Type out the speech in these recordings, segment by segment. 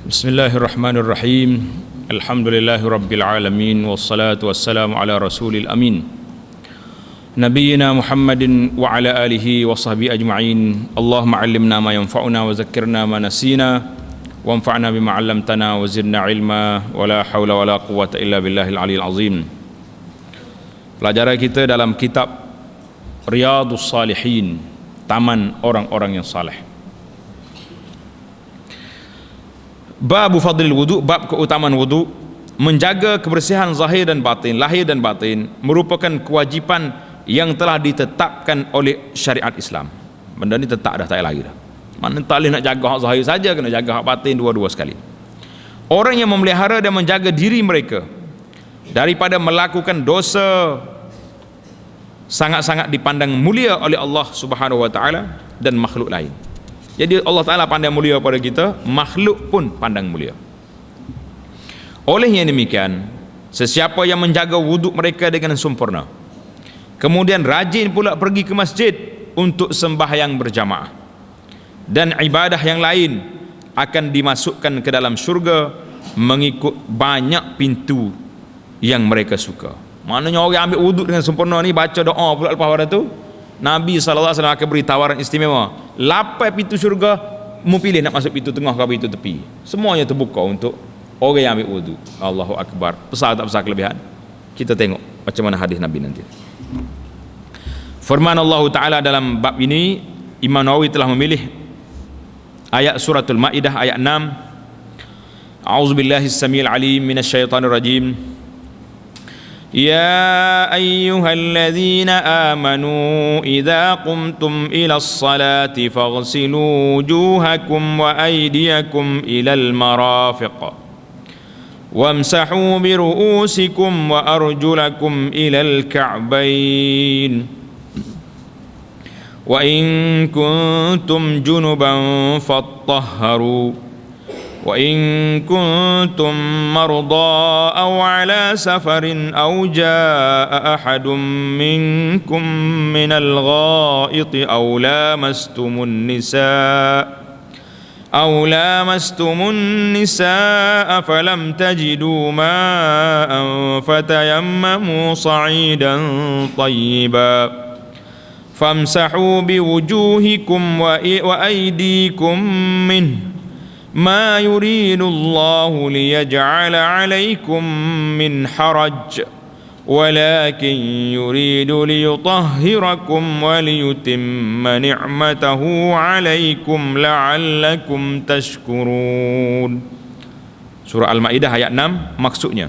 Bismillahirrahmanirrahim. Alhamdulillahirabbil alamin wassalatu wassalamu ala rasulil amin nabiyyina Muhammadin wa ala alihi wa sahbihi ajma'in. Allahumma 'allimna ma yanfa'una wa zakkirna ma nasina wanfa'na bima 'allamtana wa zidna ilma wa la haula wa la quwwata illa billahil aliyil azim. Pelajaran kita dalam kitab Riyadhus Salihin, taman orang-orang yang saleh. Babu fadlil wudu, bab keutamaan wudu. Menjaga kebersihan zahir dan batin, lahir dan batin merupakan kewajipan yang telah ditetapkan oleh syariat Islam. Benda ni tetap dah, tak lagi dah. Mana tak boleh nak jaga hak zahir saja, kena jaga hak batin dua-dua sekali. Orang yang memelihara dan menjaga diri mereka daripada melakukan dosa sangat-sangat dipandang mulia oleh Allah Subhanahu wa taala dan makhluk lain. Jadi Allah Ta'ala pandang mulia pada kita, makhluk pun pandang mulia. Oleh yang demikian, sesiapa yang menjaga wuduk mereka dengan sempurna, kemudian rajin pula pergi ke masjid untuk sembahyang berjamaah dan ibadah yang lain, akan dimasukkan ke dalam syurga mengikut banyak pintu yang mereka suka. Maknanya orang ambil wuduk dengan sempurna ni, baca doa pula lepas pada tu, Nabi SAW akan beri tawaran istimewa. 8 pintu syurga, mu pilih nak masuk pintu tengah ke pintu tepi. Semuanya terbuka untuk orang yang ambil wudu. Allahu Akbar. Besar tak besar kelebihan? Kita tengok macam mana hadis Nabi nanti. Firman Allah Ta'ala dalam bab ini, Imam Nawawi telah memilih ayat suratul Maidah ayat 6. A'udzubillahi as-sami'il 'alim minasyaitonir rajim. يا أيها الذين آمنوا إذا قمتم إلى الصلاة فاغسلوا وجوهكم وأيديكم إلى المرافق وامسحوا برؤوسكم وأرجلكم إلى الكعبين وإن كنتم جنبا فاطهروا وإن كنتم مرضى أو على سفر أو جاء أحد منكم من الغائط أو لامستم النساء فلم تجدوا ماء فتيمموا صعيدا طيبا فامسحوا بوجوهكم وأيديكم منه ما يريد الله ليجعل عليكم من حرج ولكن يريد ليطهركم وليتم نعمته عليكم لعلكم تشكرون. Surah Al-Maidah ayat 6, maksudnya,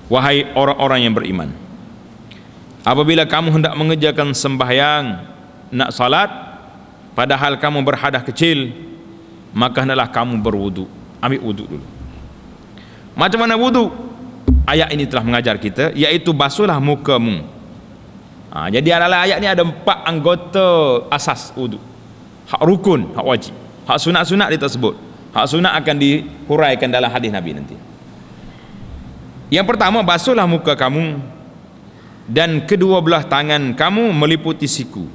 wahai orang-orang yang beriman, apabila kamu hendak mengerjakan sembahyang, nak salat, padahal kamu berhadas kecil, maka hendaklah kamu berwudu. Ambil wudu dulu. Macam mana wudu? Ayat ini telah mengajar kita, iaitu basuhlah mukamu. Jadi adalah ayat ni ada 4 anggota asas wudu. Hak rukun, hak wajib. Hak sunat-sunat dia tak sebut. Hak sunat akan dihuraikan dalam hadis Nabi nanti. Yang pertama, basuhlah muka kamu dan kedua belah tangan kamu meliputi siku.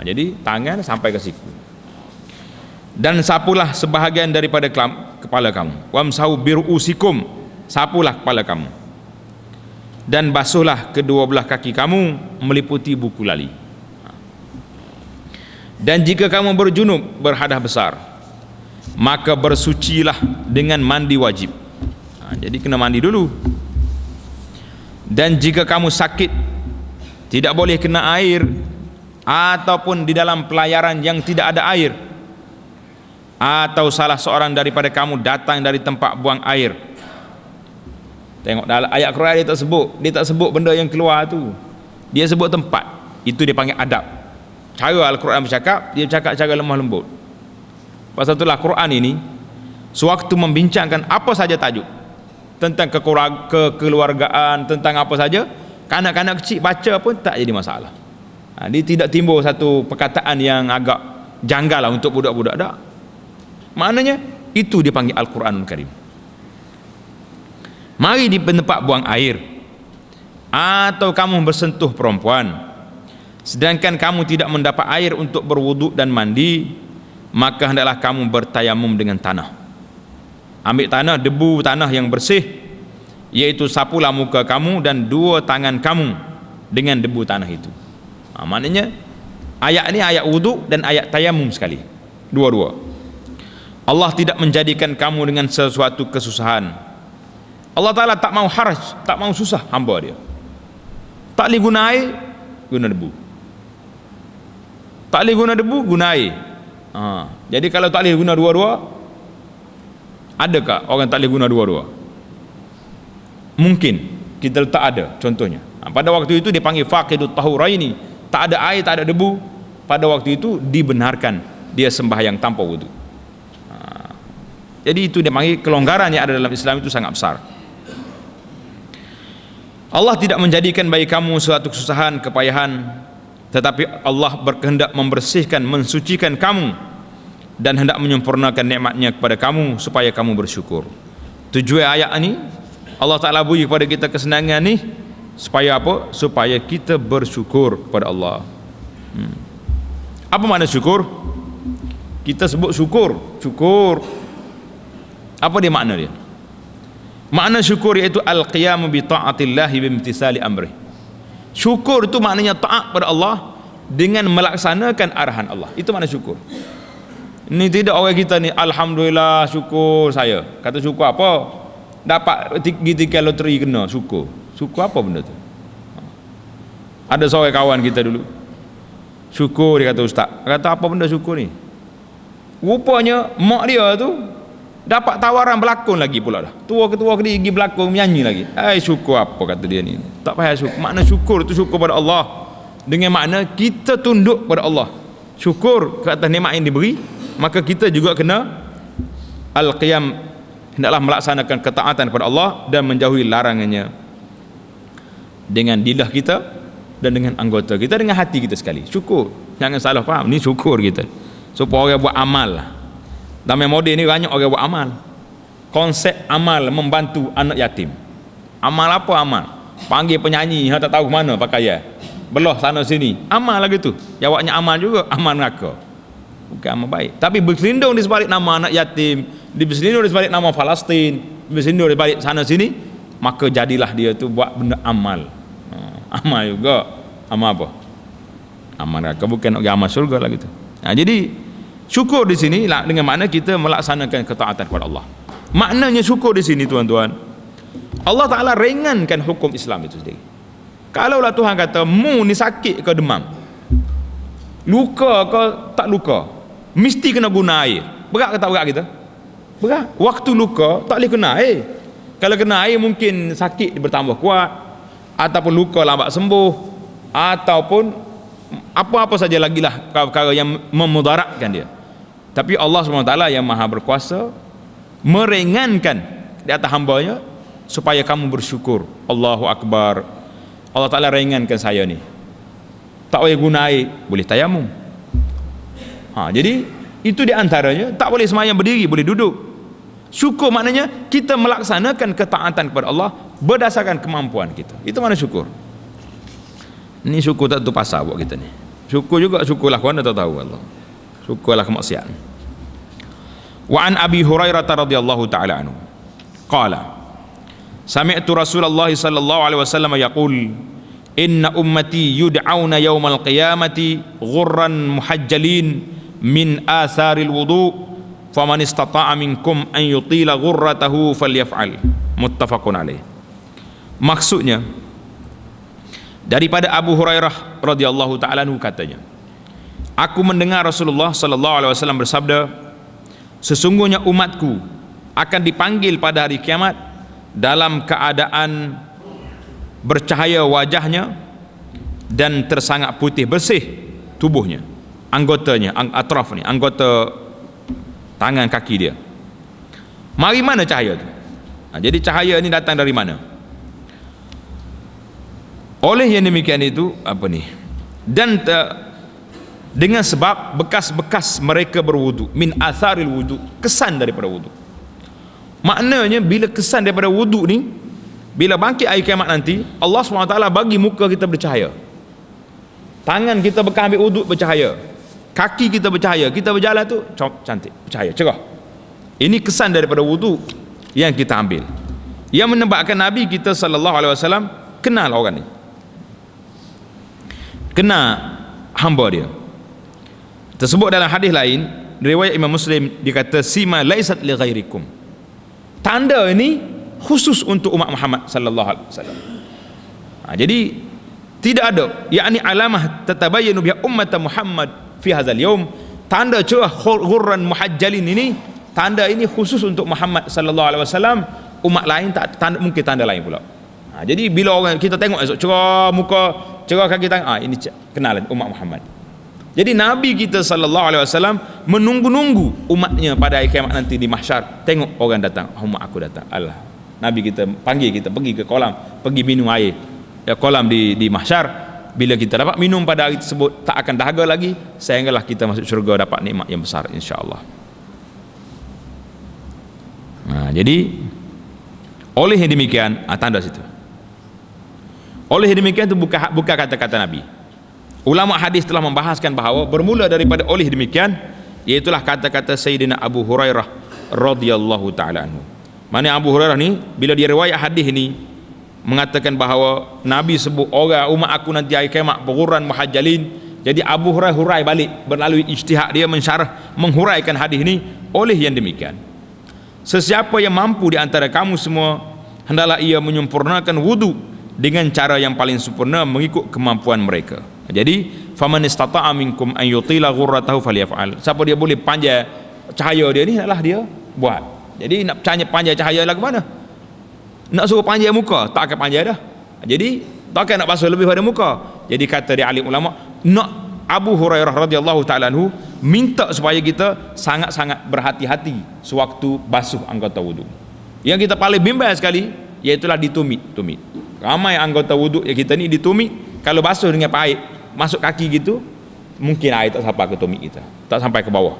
Jadi tangan sampai ke siku. Dan sapulah sebahagian daripada kepala kamu. Wamsahu biru'usikum, sapulah kepala kamu. Dan basuhlah kedua belah kaki kamu meliputi buku lali. Dan jika kamu berjunub, berhadas besar, maka bersucilah dengan mandi wajib. Jadi kena mandi dulu. Dan jika kamu sakit, tidak boleh kena air, ataupun di dalam pelayaran yang tidak ada air, atau salah seorang daripada kamu datang dari tempat buang air. Tengok dalam ayat Quran dia tak sebut benda yang keluar tu, dia sebut tempat. Itu dia panggil adab. Cara Al-Quran bercakap, dia bercakap cara lemah lembut. Pasal itulah Quran ini sewaktu membincangkan apa saja tajuk tentang kekeluargaan, tentang apa saja, kanak-kanak kecil baca pun tak jadi masalah. Dia tidak timbul satu perkataan yang agak janggal lah untuk budak-budak. Tak. Maknanya itu dipanggil Al-Quranul Karim. Mari di tempat buang air, atau kamu bersentuh perempuan, sedangkan kamu tidak mendapat air untuk berwuduk dan mandi, maka hendaklah kamu bertayamum dengan tanah. Ambil tanah, debu tanah yang bersih, iaitu sapulah muka kamu dan dua tangan kamu dengan debu tanah itu. Maknanya ayat ini ayat wudu dan ayat tayamum sekali, dua-dua. Allah tidak menjadikan kamu dengan sesuatu kesusahan. Allah Ta'ala tak mau haraj, tak mau susah hamba dia. Tak boleh guna air, guna debu. Tak boleh guna debu, guna air. Jadi kalau tak boleh guna dua-dua, adakah orang tak boleh guna dua-dua? Mungkin kita tak ada contohnya. Pada waktu itu dipanggil faqidut tahuraini, tak ada air, tak ada debu. Pada waktu itu dibenarkan dia sembahyang tanpa wudu. Jadi itu dipanggil kelonggaran yang ada dalam Islam itu sangat besar. Allah tidak menjadikan bagi kamu suatu kesusahan, kepayahan, tetapi Allah berkehendak membersihkan, mensucikan kamu dan hendak menyempurnakan nikmatnya kepada kamu supaya kamu bersyukur. Tujuan ayat ini Allah Ta'ala beri kepada kita kesenangan ni supaya apa? Supaya kita bersyukur kepada Allah. Apa makna syukur? Kita sebut syukur. Syukur, apa dia makna dia? Makna syukur iaitu al-qiyamu bi ta'atillahi bi imtithali amrih. Syukur itu maknanya taat pada Allah dengan melaksanakan arahan Allah. Itu makna syukur. Ini tidak orang kita ni alhamdulillah syukur saya. Kata syukur apa? Dapat tiket loteri kena, syukur. Syukur apa benda tu? Ada seorang kawan kita dulu. Syukur dia kata ustaz. Kata apa benda syukur ni? Rupanya mak dia tu dapat tawaran berlakon lagi pula dah. Tua-ketua dia pergi berlakon, menyanyi lagi. Syukur apa kata dia ni? Tak payah syukur. Makna syukur itu syukur pada Allah. Dengan makna kita tunduk pada Allah. Syukur ke atas nikmat yang diberi, maka kita juga kena al-qiyam, hendaklah melaksanakan ketaatan kepada Allah dan menjauhi larangannya dengan lidah kita dan dengan anggota kita, dengan hati kita sekali. Syukur. Jangan salah faham, ni syukur kita. Supaya orang buat amal lah. Dalam model ni banyak orang buat amal. Konsep amal membantu anak yatim. Amal apa amal? Panggil penyanyi, tak tahu ke mana pakaian. Belah sana sini. Amal lagi tu. Jawabnya amal juga, amal neraka. Bukan amal baik. Tapi berselindung di sebalik nama anak yatim, berselindung di sebalik nama Palestin, berselindung di sebalik sana sini, maka jadilah dia tu buat benda amal. Amal juga. Amal apa? Amal neraka, bukan amal surga lagi tu. Jadi syukur di sini dengan makna kita melaksanakan ketaatan kepada Allah. Maknanya syukur di sini tuan-tuan, Allah Ta'ala ringankan hukum Islam itu sendiri. Kalaulah Tuhan kata mu ni sakit ke demam, luka ke tak luka, mesti kena guna air. Berat ke tak berat kita? Berat. Waktu luka tak boleh kena air. Kalau kena air mungkin sakit bertambah kuat, ataupun luka lambat sembuh, ataupun apa-apa saja lagi lah perkara yang memudaratkan dia. Tapi Allah SWT yang maha berkuasa meringankan di atas hambanya supaya kamu bersyukur. Allahu Akbar. Allah Ta'ala ringankan saya ni, tak boleh guna air, boleh tayamum. Jadi itu di antaranya. Tak boleh semayang berdiri, boleh duduk. Syukur maknanya kita melaksanakan ketaatan kepada Allah berdasarkan kemampuan kita. Itu mana syukur. Ni syukur tak tu pasal buat kita ni. Syukur juga syukurlah kau anda tahu Allah. Syukurlah kemaksiatan. Wa an Abi Hurairah radhiyallahu taala anhu qala sami'tu Rasulullah sallallahu alaihi wasallam yaqul inna ummati yud'auna yaumal qiyamati ghurran muhajjalin min atharil wudu faman istata'a minkum an yutila ghurratahu falyaf'al. Muttafaqun alaih. Maksudnya daripada Abu Hurairah radhiyallahu taala anhu katanya, aku mendengar Rasulullah sallallahu alaihi wasallam bersabda, sesungguhnya umatku akan dipanggil pada hari kiamat dalam keadaan bercahaya wajahnya dan tersangat putih bersih tubuhnya, anggotanya, atraf ni, anggota tangan kaki dia. Mari mana cahaya tu? Jadi cahaya ni datang dari mana? Oleh yang demikian itu apa ni? Dan dengan sebab bekas-bekas mereka berwudu, min atharil wudu, kesan daripada wudu. Maknanya bila kesan daripada wudu ni, bila bangkit hari kiamat nanti, Allah SWT bagi muka kita bercahaya, tangan kita bekas ambil wudu bercahaya, kaki kita bercahaya, kita berjalan tu cantik, bercahaya, cerah. Ini kesan daripada wudu yang kita ambil, yang menebakkan Nabi kita sallallahu alaihi wasallam kenal orang ni, kena hamba dia. Tersebut dalam hadis lain riwayat Imam Muslim, dikata sima laisat li ghairikum, tanda ini khusus untuk umat Muhammad sallallahu alaihi wasallam. Jadi tidak ada, yakni alamah tatabayyanu biha ummat Muhammad fi hadzal yaum, tanda cerah ghurran muhajjalin ini, tanda ini khusus untuk Muhammad sallallahu alaihi wasallam. Umat lain tak tanda, mungkin tanda lain pula. Jadi bila orang kita tengok esok cerah muka, cerah kaki tangan, ini kenalan umat Muhammad. Jadi Nabi kita sallallahu alaihi wasallam menunggu-nunggu umatnya pada hari kiamat nanti di mahsyar, tengok orang datang, umat aku datang. Allah, Nabi kita panggil kita pergi ke kolam, pergi minum air kolam di mahsyar. Bila kita dapat minum pada hari tersebut, tak akan dahaga lagi sehinggalah kita masuk syurga, dapat nikmat yang besar insya-Allah. Jadi oleh yang demikian, tanda situ. Oleh yang demikian itu bukan kata-kata Nabi. Ulama hadis telah membahaskan bahawa bermula daripada oleh demikian, iaitulah kata-kata Sayyidina Abu Hurairah radhiyallahu taala anhu. Mana Abu Hurairah ni bila dia riwayat hadis ni mengatakan bahawa Nabi sebut orang umat aku nanti hari kiamat berghurran muhajjalin. Jadi Abu Hurairah hurai balik melalui ijtihad dia mensyarah, menghuraikan hadis ni. Oleh yang demikian, sesiapa yang mampu di antara kamu semua, hendaklah ia menyempurnakan wudu dengan cara yang paling sempurna mengikut kemampuan mereka. Jadi faman istata'a minkum an yutila ghurratahu falyaf'al. Siapa dia boleh panjang cahaya dia ni, hendaklah dia buat. Jadi nak panjang cahaya lah ke mana? Nak suruh panjang muka, tak akan panjang dah. Jadi takkan nak basuh lebih pada muka. Jadi kata dia alim ulama, nak Abu Hurairah radhiyallahu taala anhu minta supaya kita sangat-sangat berhati-hati sewaktu basuh anggota wudu. Yang kita paling bimbang sekali iaitulah ditumit. Ramai anggota wudu yang kita ni ditumit, kalau basuh dengan air masuk kaki gitu, mungkin air tak sampai ke tumit kita, tak sampai ke bawah.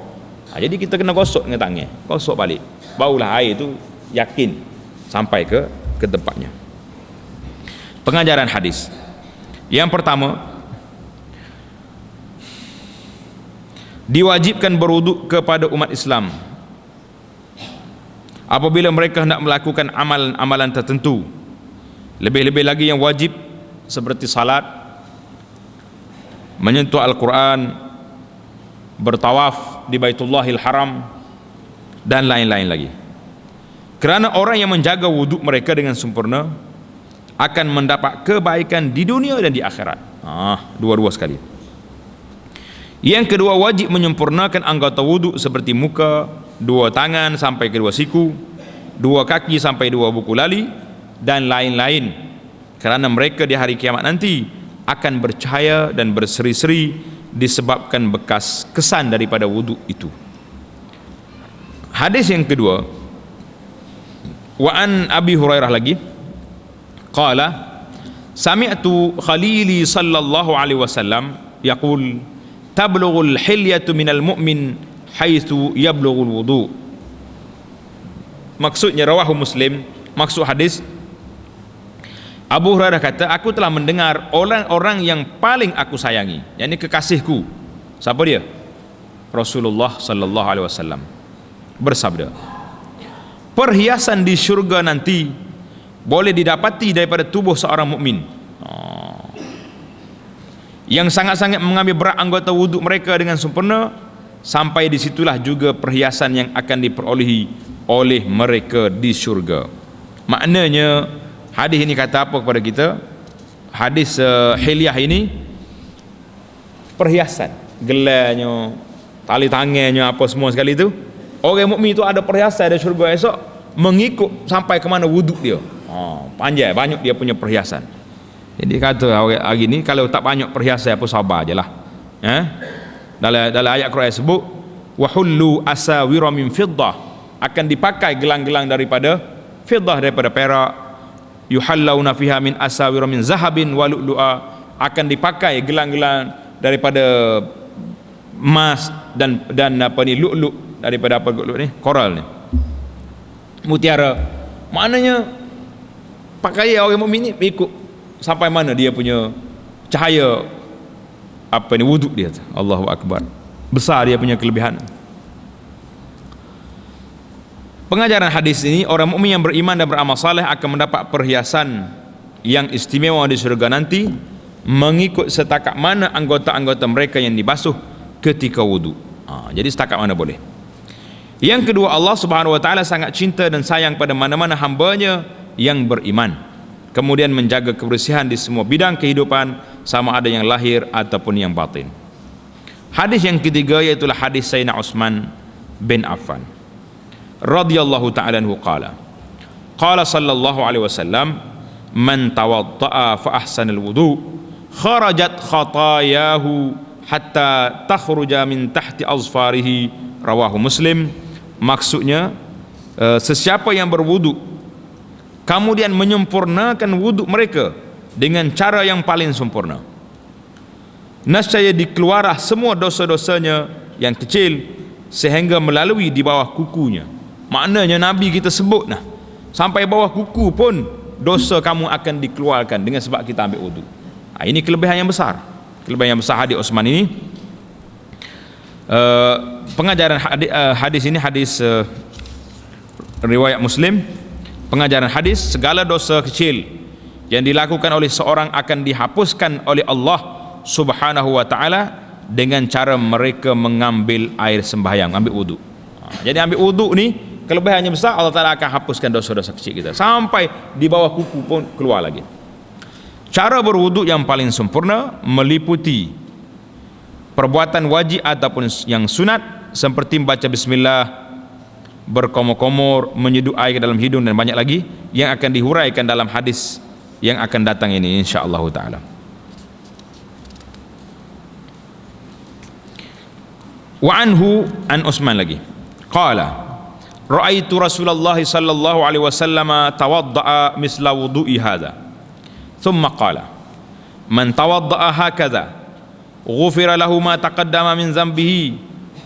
Jadi kita kena gosok dengan tangan, gosok balik, barulah air tu yakin sampai ke tempatnya. Pengajaran hadis yang pertama, diwajibkan berwuduk kepada umat Islam apabila mereka hendak melakukan amalan-amalan tertentu, lebih-lebih lagi yang wajib seperti salat, menyentuh Al-Quran, bertawaf di Baitullahil Haram, dan lain-lain lagi. Kerana orang yang menjaga wuduk mereka dengan sempurna akan mendapat kebaikan di dunia dan di akhirat. Dua-dua sekali. Yang kedua, wajib menyempurnakan anggota wuduk seperti muka, dua tangan sampai kedua siku, dua kaki sampai dua buku lali, dan lain-lain. Kerana mereka di hari kiamat nanti akan bercahaya dan berseri-seri disebabkan bekas kesan daripada wuduk itu. Hadis yang kedua, wa an Abi Hurairah lagi, qala sami'tu Khalili sallallahu alaihi wasallam yaqul tablughul hilyatu minal mu'min haitsu yablughul wudu. Maksudnya rawahu Muslim, maksud hadis Abu Hurairah kata, aku telah mendengar orang-orang yang paling aku sayangi, yakni kekasihku. Siapa dia? Rasulullah sallallahu alaihi wasallam bersabda, perhiasan di syurga nanti boleh didapati daripada tubuh seorang mukmin yang sangat-sangat mengambil berat anggota wuduk mereka dengan sempurna, sampai disitulah juga perhiasan yang akan diperolehi oleh mereka di syurga. Maknanya hadis ini kata apa kepada kita? Hadis hilyah ini perhiasan, gelarnya, tali tangannya, apa semua sekali itu. Orang mukmin itu ada perhiasan di syurga esok mengikut sampai ke mana wuduk dia. Panjang, banyak dia punya perhiasan. Jadi kata hari ni kalau tak banyak perhiasan apa, sabar je lah. Dalam ayat Quran sebut wa hullu asawira min fiddah, akan dipakai gelang-gelang daripada fiddah, daripada perak. Yuhallawna fiha min asawira min zahabin wa lu'lu'a, akan dipakai gelang-gelang daripada emas dan apa ni, lu'lu', daripada apa lu'lu' ni, koral ni, mutiara. Maknanya pakaian orang mukmin ni ikut sampai mana dia punya cahaya apa ni, wuduk dia. Allahu Akbar, besar dia punya kelebihan. Pengajaran hadis ini, orang mukmin yang beriman dan beramal saleh akan mendapat perhiasan yang istimewa di surga nanti mengikut setakat mana anggota-anggota mereka yang dibasuh ketika wudu. Jadi setakat mana boleh. Yang kedua, Allah Subhanahu wa taala sangat cinta dan sayang pada mana-mana hamba-Nya yang beriman, kemudian menjaga kebersihan di semua bidang kehidupan, sama ada yang lahir ataupun yang batin. Hadis yang ketiga yaitu hadis Sayyidina Utsman bin Affan radhiyallahu ta'ala anhu qala sallallahu alaihi wasallam, man tawadda'a fa ahsanal wudu kharajat khatayahu hatta takhruja min tahti azfarihi, rawahu Muslim. Maksudnya, sesiapa yang berwudu kemudian menyempurnakan wudu mereka dengan cara yang paling sempurna, nescaya dikeluarlah semua dosa-dosanya yang kecil sehingga melalui di bawah kukunya. Maknanya Nabi kita sebut sampai bawah kuku pun dosa kamu akan dikeluarkan dengan sebab kita ambil wudu. Ini kelebihan yang besar. Kelebihan yang besar hadis Utsman ini. Pengajaran hadis ini hadis riwayat Muslim. Pengajaran hadis, segala dosa kecil yang dilakukan oleh seorang akan dihapuskan oleh Allah Subhanahu wa taala dengan cara mereka mengambil air sembahyang, ambil wudu. Jadi ambil wudu ni kelebihannya besar, Allah Taala akan hapuskan dosa-dosa kecil kita sampai di bawah kuku pun keluar lagi. Cara berwudu yang paling sempurna meliputi perbuatan wajib ataupun yang sunat seperti membaca bismillah, berkomor-komor, menyeduh air ke dalam hidung dan banyak lagi yang akan dihuraikan dalam hadis yang akan datang ini insya-Allah taala. Wa anhu an Utsman lagi qala ra'aitu Rasulullah sallallahu alaihi wasallam tawadda'a misla wudu'i hadha thumma qala man tawadda'a hakadha ghufira lahu ma taqaddama min dhanbihi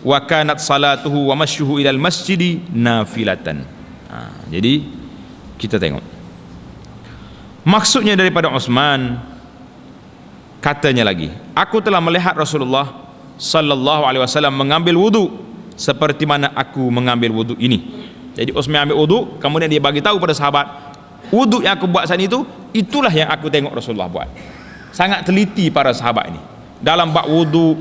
wa kanat salatuhu wa masyuhu ilal masjidi nafilatan. Jadi kita tengok maksudnya daripada Utsman, katanya lagi, aku telah melihat Rasulullah sallallahu alaihi wasallam mengambil wudu seperti mana aku mengambil wudu ini. Jadi Utsman ambil wudu, kemudian dia bagi tahu pada sahabat, wudu yang aku buat saat itu, itulah yang aku tengok Rasulullah buat. Sangat teliti para sahabat ini dalam bab wudu,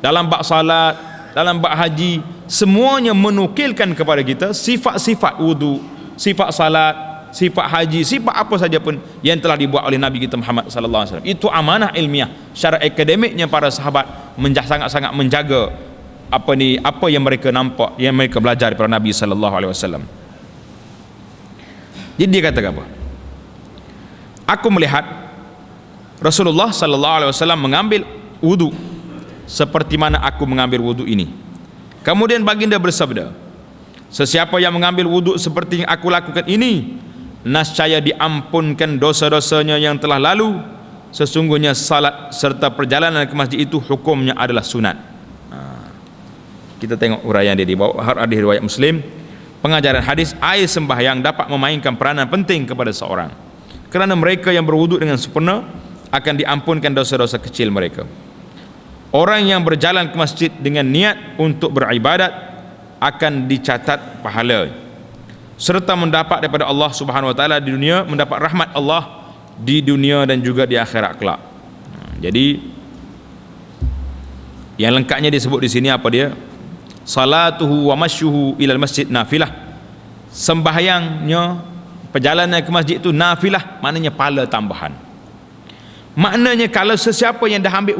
dalam bab salat, dalam bab haji, semuanya menukilkan kepada kita sifat-sifat wudu, sifat salat, sifat haji, sifat apa saja pun yang telah dibuat oleh Nabi kita Muhammad sallallahu alaihi wasallam. Itu amanah ilmiah, secara akademiknya para sahabat sangat-sangat menjaga apa yang mereka nampak, yang mereka belajar daripada Nabi sallallahu alaihi wasallam. Jadi dia kata apa? Aku melihat Rasulullah sallallahu alaihi wasallam mengambil wudu seperti mana aku mengambil wudu ini. Kemudian baginda bersabda, sesiapa yang mengambil wudu seperti yang aku lakukan ini, nescaya diampunkan dosa-dosanya yang telah lalu. Sesungguhnya salat serta perjalanan ke masjid itu hukumnya adalah sunat. Kita tengok uraian dia di bawah hadis riwayat Muslim. Pengajaran hadis, air sembahyang dapat memainkan peranan penting kepada seorang, kerana mereka yang berwudu dengan sempurna akan diampunkan dosa-dosa kecil mereka. Orang yang berjalan ke masjid dengan niat untuk beribadat akan dicatat pahala serta mendapat daripada Allah Subhanahu wa taala di dunia, mendapat rahmat Allah di dunia dan juga di akhirat kelak. Jadi yang lengkapnya disebut di sini apa dia? Salatuhu wa masyuhu ilal masjid nafilah. Sembahyangnya, perjalanan ke masjid itu nafilah, maknanya pahala tambahan. Maknanya kalau sesiapa yang dah ambil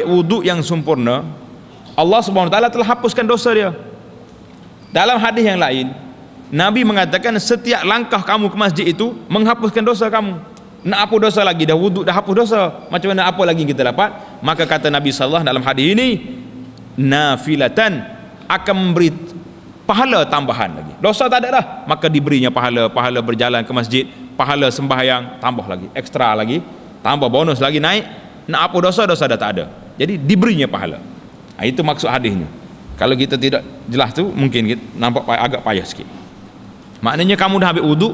wudu yang sempurna, Allah Subhanahu wa taala telah hapuskan dosa dia. Dalam hadis yang lain, Nabi mengatakan setiap langkah kamu ke masjid itu menghapuskan dosa kamu. Nak apa dosa lagi? Dah wudu dah hapus dosa. Macam mana apa lagi kita dapat? Maka kata Nabi sallallahu alaihi wasallam dalam hadis ini, nafilatan, akan memberi pahala tambahan lagi. Dosa tak ada dah, maka diberinya pahala berjalan ke masjid, pahala sembahyang, tambah lagi, ekstra lagi, tambah bonus lagi naik. Nak apa dosa dah tak ada. Jadi diberinya pahala. Itu maksud hadisnya. Kalau kita tidak jelas tu mungkin kita nampak agak payah sikit. Maknanya kamu dah ambil wudu,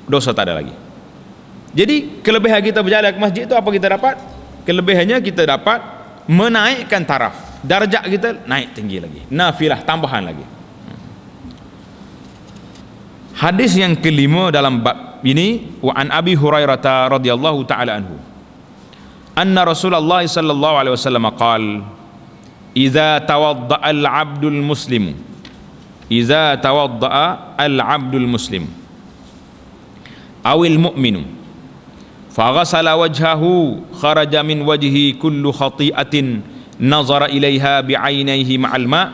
dosa tak ada lagi. Jadi kelebihan kita berjalan ke masjid itu apa kita dapat? Kelebihannya kita dapat menaikkan taraf, darjat kita naik tinggi lagi, nafilah tambahan lagi. Hadis yang kelima dalam bab ini, wa an Abi Hurairah radhiyallahu taala anhu anna Rasulullah sallallahu alaihi wasallam qala idza tawadda'a al-'abdul muslim idza tawadda'a al-'abdul muslim awil mu'minu faghasala wajhahu kharaja min wajhi kullu khati'atin nazara ilaiha bi'ainaihi ma'al ma'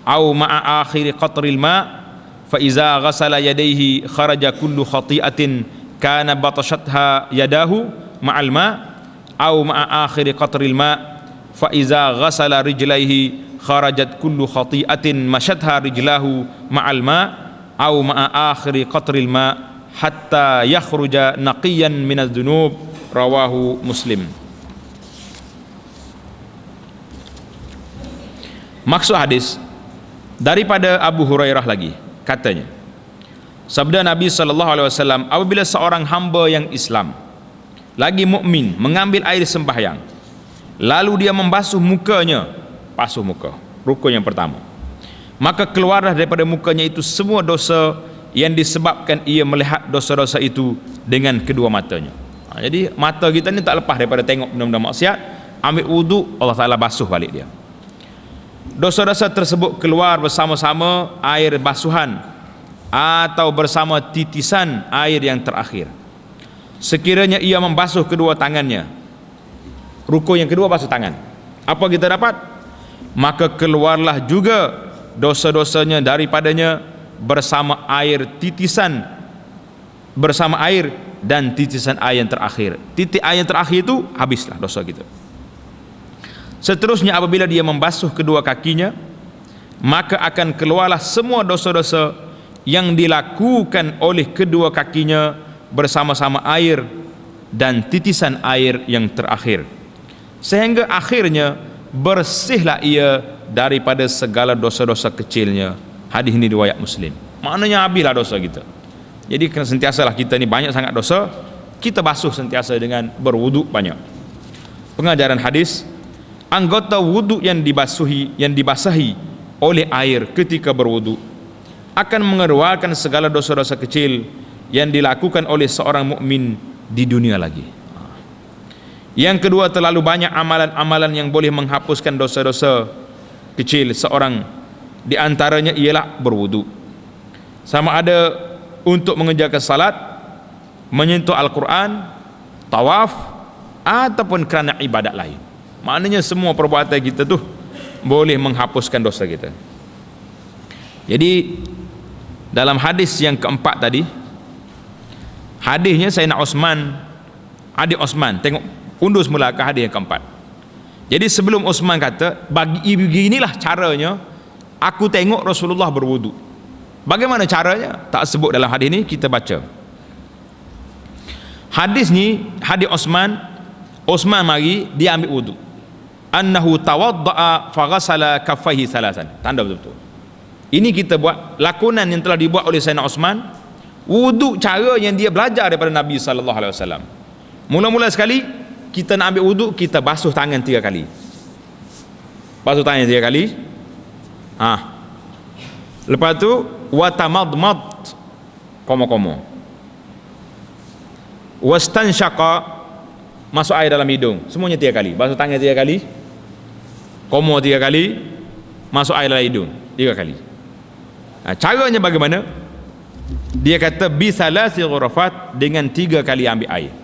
aw ma'a akhir qatril ma' fa iza ghasala yadayhi kharaja kullu khati'atin kana batashatha yadahu ma'al ma' aw ma'a akhir qatril ma' fa iza ghasala rijlaihi kharajat kullu khati'atin mashatha rijlahu ma'al ma' aw ma'a akhir qatril ma' hatta yakhruja naqiyan minadz dzunub. Rawahu Muslim. Maksud hadis daripada Abu Hurairah lagi, katanya sabda Nabi sallallahu alaihi wasallam, apabila seorang hamba yang Islam lagi mukmin mengambil air sembahyang, lalu dia membasuh mukanya, basuh muka, rukun yang pertama, maka keluarlah daripada mukanya itu semua dosa yang disebabkan ia melihat dosa-dosa itu dengan kedua matanya. Jadi mata kita ni tak lepas daripada tengok benda-benda maksiat, ambil wudu, Allah Ta'ala basuh balik dia. Dosa-dosa tersebut keluar bersama-sama air basuhan atau bersama titisan air yang terakhir. Sekiranya ia membasuh kedua tangannya, rukun yang kedua basuh tangan, apa kita dapat? Maka keluarlah juga dosa-dosanya daripadanya bersama air titisan, bersama air dan titisan air yang terakhir. Titik air yang terakhir itu habislah dosa kita. Seterusnya apabila dia membasuh kedua kakinya, maka akan keluarlah semua dosa-dosa yang dilakukan oleh kedua kakinya bersama-sama air dan titisan air yang terakhir, sehingga akhirnya bersihlah ia daripada segala dosa-dosa kecilnya. Hadis ini riwayat Muslim. Maknanya habislah dosa kita. Jadi kena sentiasalah kita ni banyak sangat dosa, kita basuh sentiasa dengan berwuduk banyak. Pengajaran hadis, anggota wuduk yang dibasahi oleh air ketika berwuduk akan mengeluarkan segala dosa-dosa kecil yang dilakukan oleh seorang mukmin di dunia lagi. Yang kedua, terlalu banyak amalan-amalan yang boleh menghapuskan dosa-dosa kecil seorang, di antaranya ialah berwuduk, sama ada untuk mengerjakan salat, menyentuh Al-Quran, tawaf, ataupun kerana ibadat lain. Maknanya semua perbuatan kita tu boleh menghapuskan dosa kita. Jadi dalam hadis yang keempat tadi, hadisnya Sayyidina Uthman, adik Uthman, tengok undur semula ke hadis yang keempat. Jadi sebelum Uthman kata, bagi beginilah caranya aku tengok Rasulullah berwuduk. Bagaimana caranya? Tak sebut dalam hadis ni, kita baca. Hadis ni, hadis Uthman mari dia ambil wuduk. Annahu tawadda'a faghasala kaffaihi thalathan. Tanda betul-betul. Ini kita buat lakonan yang telah dibuat oleh Sayyidina Uthman. Wuduk cara yang dia belajar daripada Nabi sallallahu alaihi wasallam. Mula-mula sekali kita nak ambil wuduk, kita basuh tangan 3 kali. Basuh tangan 3 kali. Lepas tu watamadmad, koma-koma. Wastanshaqa, masuk air dalam hidung, semuanya 3 kali. Basuh tangan 3 kali, komo 3 kali, masuk air dalam hidung 3 kali. Caranya bagaimana? Dia kata bisalasi ghurafat, dengan 3 kali ambil air.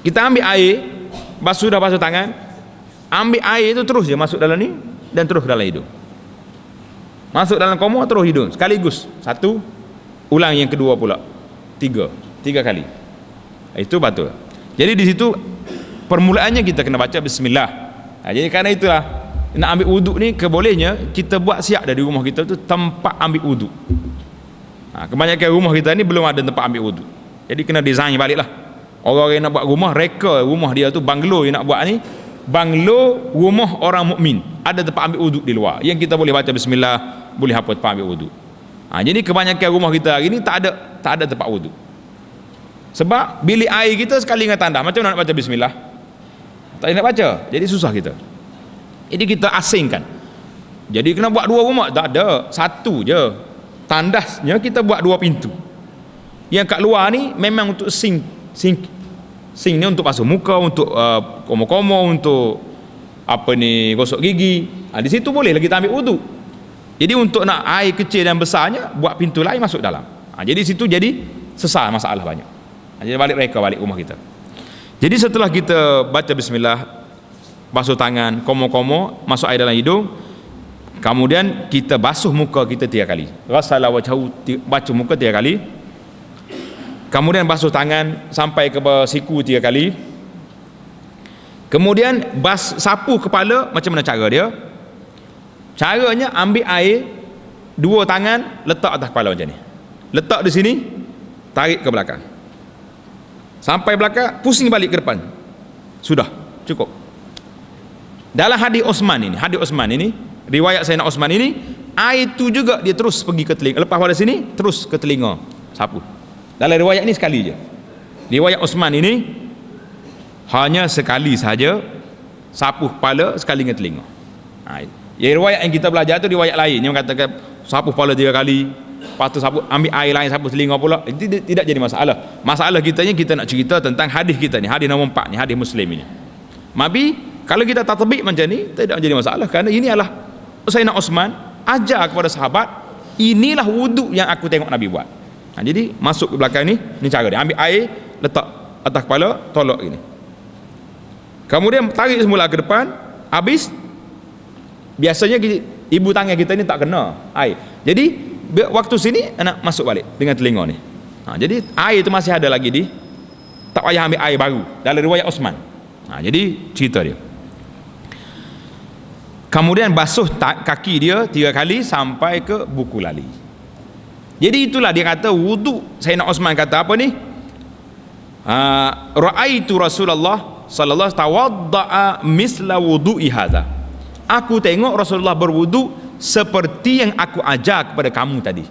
Kita ambil air, basuh tangan, ambil air itu terus je masuk dalam ni dan terus dalam hidung. Masuk dalam komo terus hidung sekaligus. 1, ulang yang kedua pula 3 kali. Itu betul. Jadi di situ permulaannya kita kena baca bismillah. Jadi kerana itulah nak ambil wuduk ni kebolehnya kita buat siap dari rumah kita tu tempat ambil wuduk. Kebanyakan rumah kita ni belum ada tempat ambil wuduk. Jadi kena design balik lah. Orang yang nak buat rumah, reka rumah dia tu, banglo yang nak buat ni, banglo rumah orang mukmin, ada tempat ambil wuduk di luar yang kita boleh baca bismillah, boleh apa tempat ambil wuduk. Jadi kebanyakan rumah kita hari ni tak ada tempat wuduk. Sebab bilik air kita sekali dengan tandas, macam mana nak baca bismillah? Tak nak baca, jadi susah kita. Jadi kita asingkan. Jadi kena buat 2 rumah, tak ada, 1 je. tandasnya kita buat 2 pintu. Yang kat luar ni memang untuk sink ni untuk basuh muka, untuk komo-komo, untuk gosok gigi. Di situ bolehlah kita ambil wudu. Jadi untuk nak air kecil dan besarnya, buat pintu lain masuk dalam. Jadi situ jadi sesal masalah banyak. Jadi balik rumah kita. Jadi setelah kita baca bismillah, basuh tangan, komo-komo, masuk air dalam hidung, kemudian kita basuh muka kita 3 kali. Ghassala wajhahu, basuh muka 3 kali. Kemudian basuh tangan sampai ke siku 3 kali. Kemudian sapu kepala. Macam mana cara dia? Caranya ambil air, 2 tangan letak atas kepala macam ni. Letak di sini, tarik ke belakang. Sampai belakang, pusing balik ke depan. Sudah, cukup. Dalam hadis Osman ini, riwayat Sayyidina Osman ini, air itu juga dia terus pergi ke telinga. Lepas pada sini, terus ke telinga, sapu. Dalam riwayat ini sekali je. Riwayat Osman ini hanya sekali saja, sapu kepala, sekali dengan telinga. Ya, riwayat yang kita belajar tu riwayat lain yang katakan sapu kepala 3 kali, lepas tu sapu, ambil air lain sapu telinga pula. Itu tidak jadi masalah. Masalah kita nak cerita tentang hadis kita ni, hadis nombor 4 ni, hadis Muslim ini. Tapi kalau kita tatbik macam ni, tidak jadi masalah, kerana ini adalah Sayyidina Osman ajar kepada sahabat, inilah wuduk yang aku tengok Nabi buat. Jadi masuk ke belakang ni cara dia, ambil air, letak atas kepala, tolak gini. Kemudian tarik semula ke depan. Habis, biasanya ibu tangan kita ni tak kena air. Jadi waktu sini nak masuk balik dengan telinga ni. Jadi air tu masih ada lagi tak payah ambil air baru. Dalam riwayat Osman. Jadi cerita dia. Kemudian basuh kaki dia 3 kali sampai ke buku lali. Jadi itulah dia kata wudu. Sayyidina Osman kata apa ni? Ra'aitu Rasulullah sallallahu alaihi tawadda'a misla wudu'i hadza. Aku tengok Rasulullah berwudu seperti yang aku ajar kepada kamu tadi.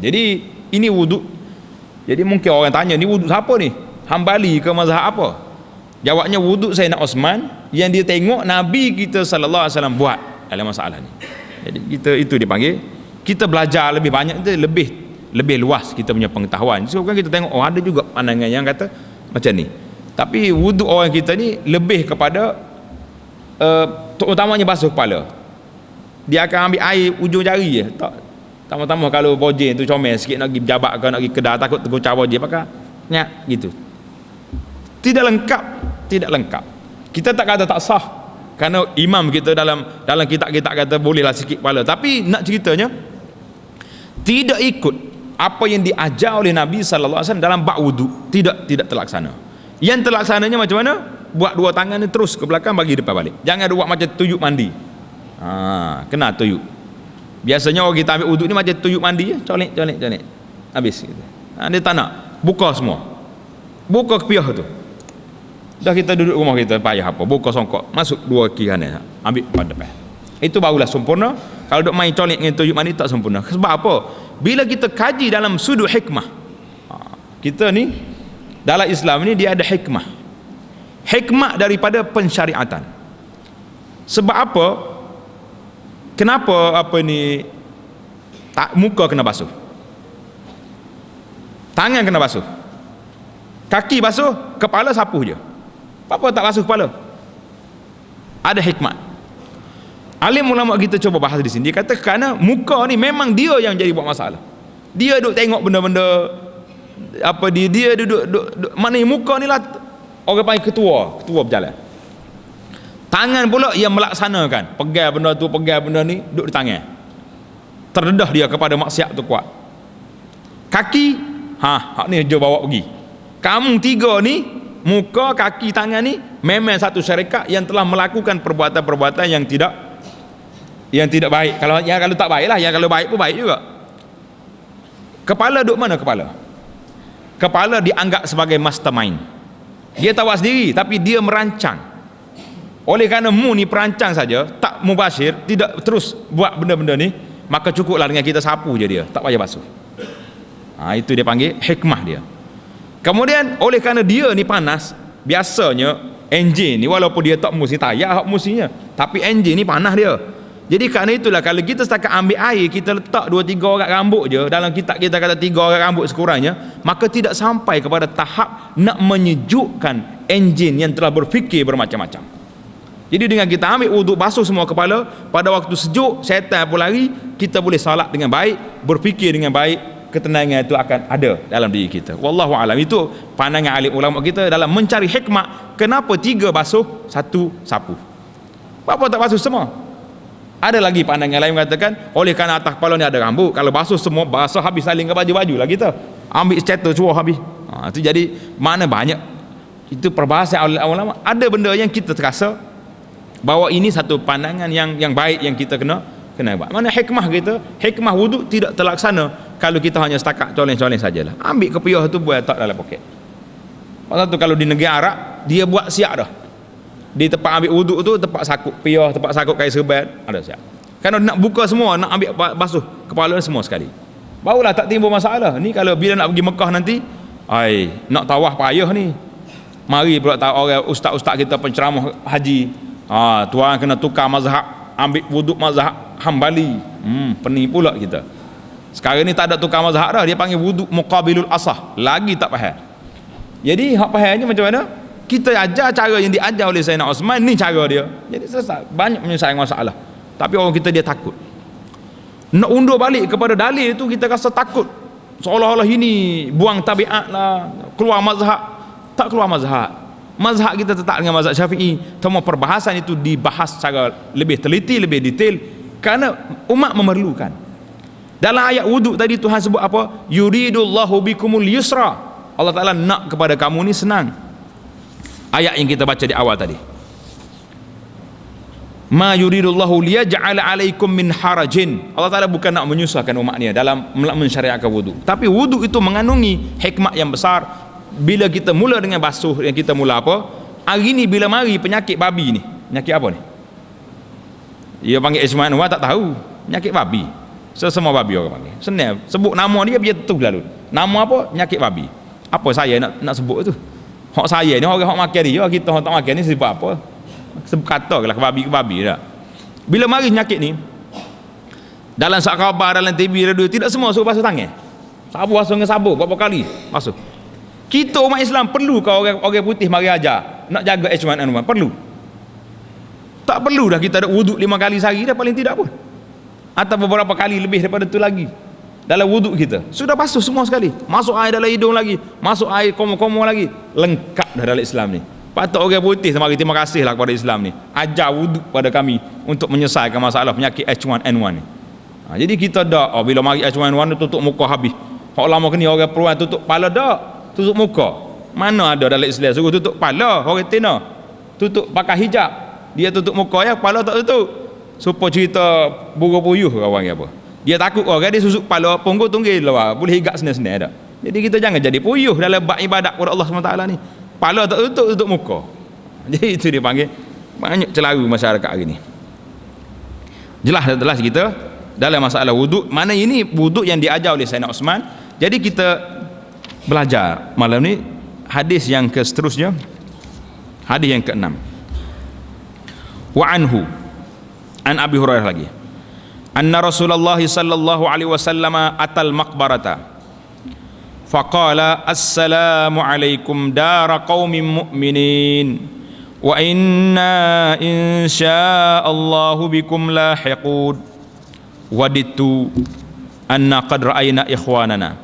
Jadi ini wudu. Jadi mungkin orang tanya, ni wudu siapa ni? Hambali ke mazhab apa? Jawabnya wudu Sayyidina Osman yang dia tengok Nabi kita sallallahu alaihi wasallam buat dalam masalah ni. Jadi kita itu dipanggil, kita belajar lebih banyak, itu lebih luas kita punya pengetahuan. So kan kita tengok ada juga pandangan yang kata macam ni. Tapi wudu orang kita ni lebih kepada terutamanya basuh kepala. Dia akan ambil air ujung jari je. Tak tambah-tambah kalau bojen tu comel sikit, nak pergi berjabat ke, nak pergi kedai, takut tergocah bojen, pakai nyak gitu. Tidak lengkap. Kita tak kata tak sah, kerana imam kita dalam kitab-kitab kata bolehlah sikit kepala. Tapi nak ceritanya, tidak ikut apa yang diajar oleh Nabi sallallahu alaihi wasallam dalam bab wudu, tidak terlaksana. Yang terlaksananya macam mana? Buat 2 tangan ni terus ke belakang, bagi depan balik. Jangan buat macam tuyuk mandi. Kena tuyuk. Biasanya orang kita ambil wudu ni macam tuyuk mandi, colek. Habis gitu. Dia tak nak, buka semua. Buka kepiah tu. Dah kita duduk rumah kita, payah apa? Buka songkok, masuk 2 kaki kanan, ambil pada depan. Itu barulah sempurna. Kalau duk main colek dengan tuyuk mandi, tak sempurna. Sebab apa? Bila kita kaji dalam sudut hikmah, kita ni dalam Islam ni dia ada hikmah daripada pensyariatan. Sebab apa? Kenapa muka kena basuh, tangan kena basuh, kaki basuh, kepala sapuh je? Apa tak basuh kepala? Ada hikmat. Alim ulama kita cuba bahas di sini. Dia kata kerana muka ni memang dia yang jadi buat masalah. Dia duduk tengok benda-benda dia duduk maknanya muka ni lah orang panggil ketua berjalan. Tangan pula yang melaksanakan, pegang benda tu, pegang benda ni, duduk di tangan. Terdedah dia kepada maksiat tu kuat. Kaki, hak ni je bawa pergi. Kamu 3 ni, muka, kaki, tangan ni memang satu syarikat yang telah melakukan perbuatan-perbuatan yang tidak baik. Kalau tak baik lah, yang kalau baik pun baik juga. Kepala duduk mana kepala? Kepala dianggap sebagai mastermind. Dia tahu sendiri, tapi dia merancang. Oleh kerana mu ni perancang saja, tak mubashir, tidak terus buat benda-benda ni, maka cukuplah dengan kita sapu je dia, tak payah basuh. Itu dia panggil hikmah dia. Kemudian oleh kerana dia ni panas, biasanya enjin ni walaupun dia tak musi tayar hak musinya, tapi enjin ni panas dia. Jadi kerana itulah kalau kita setakat ambil air, kita letak 2-3 orang rambut je, dalam kitab kita kata 3 orang rambut sekurangnya, maka tidak sampai kepada tahap nak menyejukkan enjin yang telah berfikir bermacam-macam. Jadi dengan kita ambil wuduk, basuh semua kepala, pada waktu sejuk, syaitan pun lari, kita boleh salat dengan baik, berfikir dengan baik, ketenangan itu akan ada dalam diri kita. Wallahu alam. Itu pandangan alim ulama kita dalam mencari hikmah kenapa 3 basuh 1 sapu. Apa tak basuh semua? Ada lagi pandangan lain mengatakan oleh kerana atas kepala ni ada rambut, kalau basuh semua basah habis saling ke baju-baju lah kita. Ambil cetor cuah habis. Itu jadi mana banyak. Itu perbahasan ulama. Ada benda yang kita terasa bahawa ini satu pandangan yang baik yang kita kena buat. Mana hikmah kita, hikmah wuduk tidak terlaksana kalau kita hanya setakat coleng-coleng sajalah. Ambil kepiah tu buat tak dalam poket. Pasal tu kalau di negara Arab dia buat siap dah. Di tempat ambil wuduk tu, tempat sakut piah, tempat sakut kain serban, ada siap. Kerana nak buka semua, nak ambil basuh kepala semua sekali, barulah tak timbul masalah. Ni kalau bila nak pergi Mekah nanti, nak tawaf payah ni. Mari pula tahu orang ustaz-ustaz kita penceramah haji, tuan kena tukar mazhab, ambil wuduk mazhab Hambali. Pening pula kita. Sekarang ni tak ada tukar mazhab dah, dia panggil wuduk muqabilul asah, lagi tak faham. Jadi hak fahamnya macam mana? Kita ajar cara yang diajar oleh Sayyidina Osman, ni cara dia. Jadi selesai. Banyak menyelesaikan masalah. Tapi orang kita dia takut. Nak undur balik kepada dalil itu kita rasa takut. Seolah-olah ini buang tabiat lah, keluar mazhab. Tak keluar mazhab. Mazhab kita tetap dengan mazhab Syafi'i. Cuma perbahasan itu dibahas secara lebih teliti, lebih detail. Kerana umat memerlukan. Dalam ayat wuduk tadi Tuhan sebut apa? Yuridullahu bikumul yusra. Allah Ta'ala nak kepada kamu ni senang. Ayat yang kita baca di awal tadi, ma yuridullahu liyaj'ala alaikum min harajin. Allah Ta'ala bukan nak menyusahkan umat ni dalam mensyariatkan wuduk, tapi wuduk itu mengandungi hikmat yang besar. Bila kita mula dengan basuh, yang kita mula apa? Hari ni bila mari penyakit babi ni, penyakit apa ni? Dia panggil H1N1 tak tahu, penyakit babi. Semua babi orang panggil. Senang sebut nama dia biar tentu lalu. Nama apa? Penyakit babi. Apa saya nak sebut tu? Hak saya ni orang hak makan dia, kita hak tak makan ni sebab apa? Sebab katalah ke babi dah. Bila mari penyakit ni dalam khabar, dalam TV, radio, tidak semua suruh basuh tangan. Sabu basuh dengan sabun berapa kali basuh. Kita umat Islam perlu ke orang putih mari ajar nak jaga H1N1? Perlu? Tak perlu dah kita ada wuduk 5 kali sehari dah paling tidak pun. Atau beberapa kali lebih daripada tu lagi. Dalam wuduk kita sudah basuh semua sekali, masuk air dalam hidung lagi, masuk air komo-komo lagi, lengkap dah dalam Islam ni. Patut orang putih mari terima kasihlah kepada Islam ni, ajar wuduk pada kami untuk menyelesaikan masalah penyakit H1N1 ni. Jadi kita dak bila mari H1N1 tutup muka habis. Hak lama kini orang perempuan tutup kepala dak, tutup muka. Mana ada dalam Islam suruh tutup kepala orang tina. Tutup pakai hijab, dia tutup muka ya, kepala tak tutup. Supaya cerita buruk puyuh orang apa. Dia takut orang dia susuk kepala punggung tunggil lah, boleh higak senang-senang dak. Jadi kita jangan jadi puyuh dalam bab ibadat kepada Allah SWT ni. Kepala tak tutup muka. Jadi itu dia panggil banyak celaru masyarakat hari ni. Jelas kita dalam masalah wuduk, mana ini wuduk yang diajar oleh Sayyidina Osman. Jadi kita belajar malam ni hadis yang ke seterusnya, hadis yang ke-6. Wa anhu, an Abi Hurairah lagi, anna Rasulullah sallallahu alaihi wasallam atal maqbarata faqala assalamu alaikum dara qaumin mu'minin wa inna insyaallahu bikum lahiqun wadittu anna qad ra'ayna ikhwanana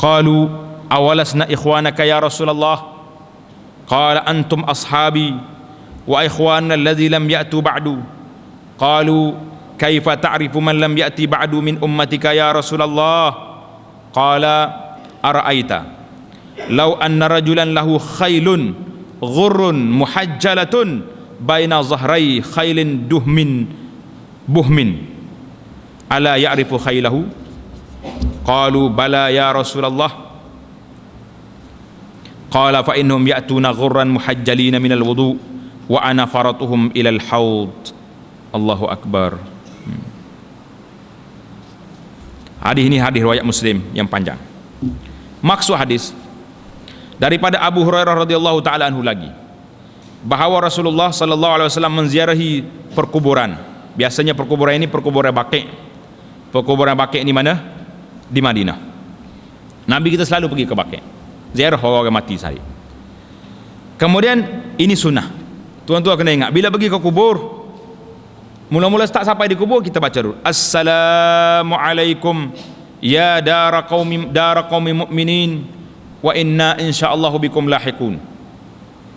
qalu awalasna ikhwanaka ya Rasulullah qala antum ashabi wa ikhwanana alladhi lam ya'tu ba'du qalu kaifa ta'rifu man lam ya'ti ba'du min ummatika ya Rasulullah qala ara'aita law anna rajulan lahu khailun ghurrun muhajjalatun baina zahrai khailin buhmin ala ya'rifu khailahu qalu bala ya Rasulullah qala fa innahum ya'tuna ghurran muhajjalina minal wudu wa ana faratuhum ilal haud. Allahu Akbar. Hadis ini hadis riwayat Muslim yang panjang. Maksud hadis daripada Abu Hurairah radhiyallahu taala anhu lagi. bahawa Rasulullah sallallahu alaihi wasallam menziarahi perkuburan. Biasanya perkuburan ini perkuburan Baqi'. Perkuburan Baqi' di mana? Di Madinah. Nabi kita selalu pergi ke Baqi', ziarah orang mati saya. Kemudian ini sunnah. Tuan-tuan kena ingat, bila pergi ke kubur, mula-mula start sampai di kubur, kita baca dulu, Assalamualaikum ya dara qaumi mu'minin wa inna insyaallahu bikum lahiqun.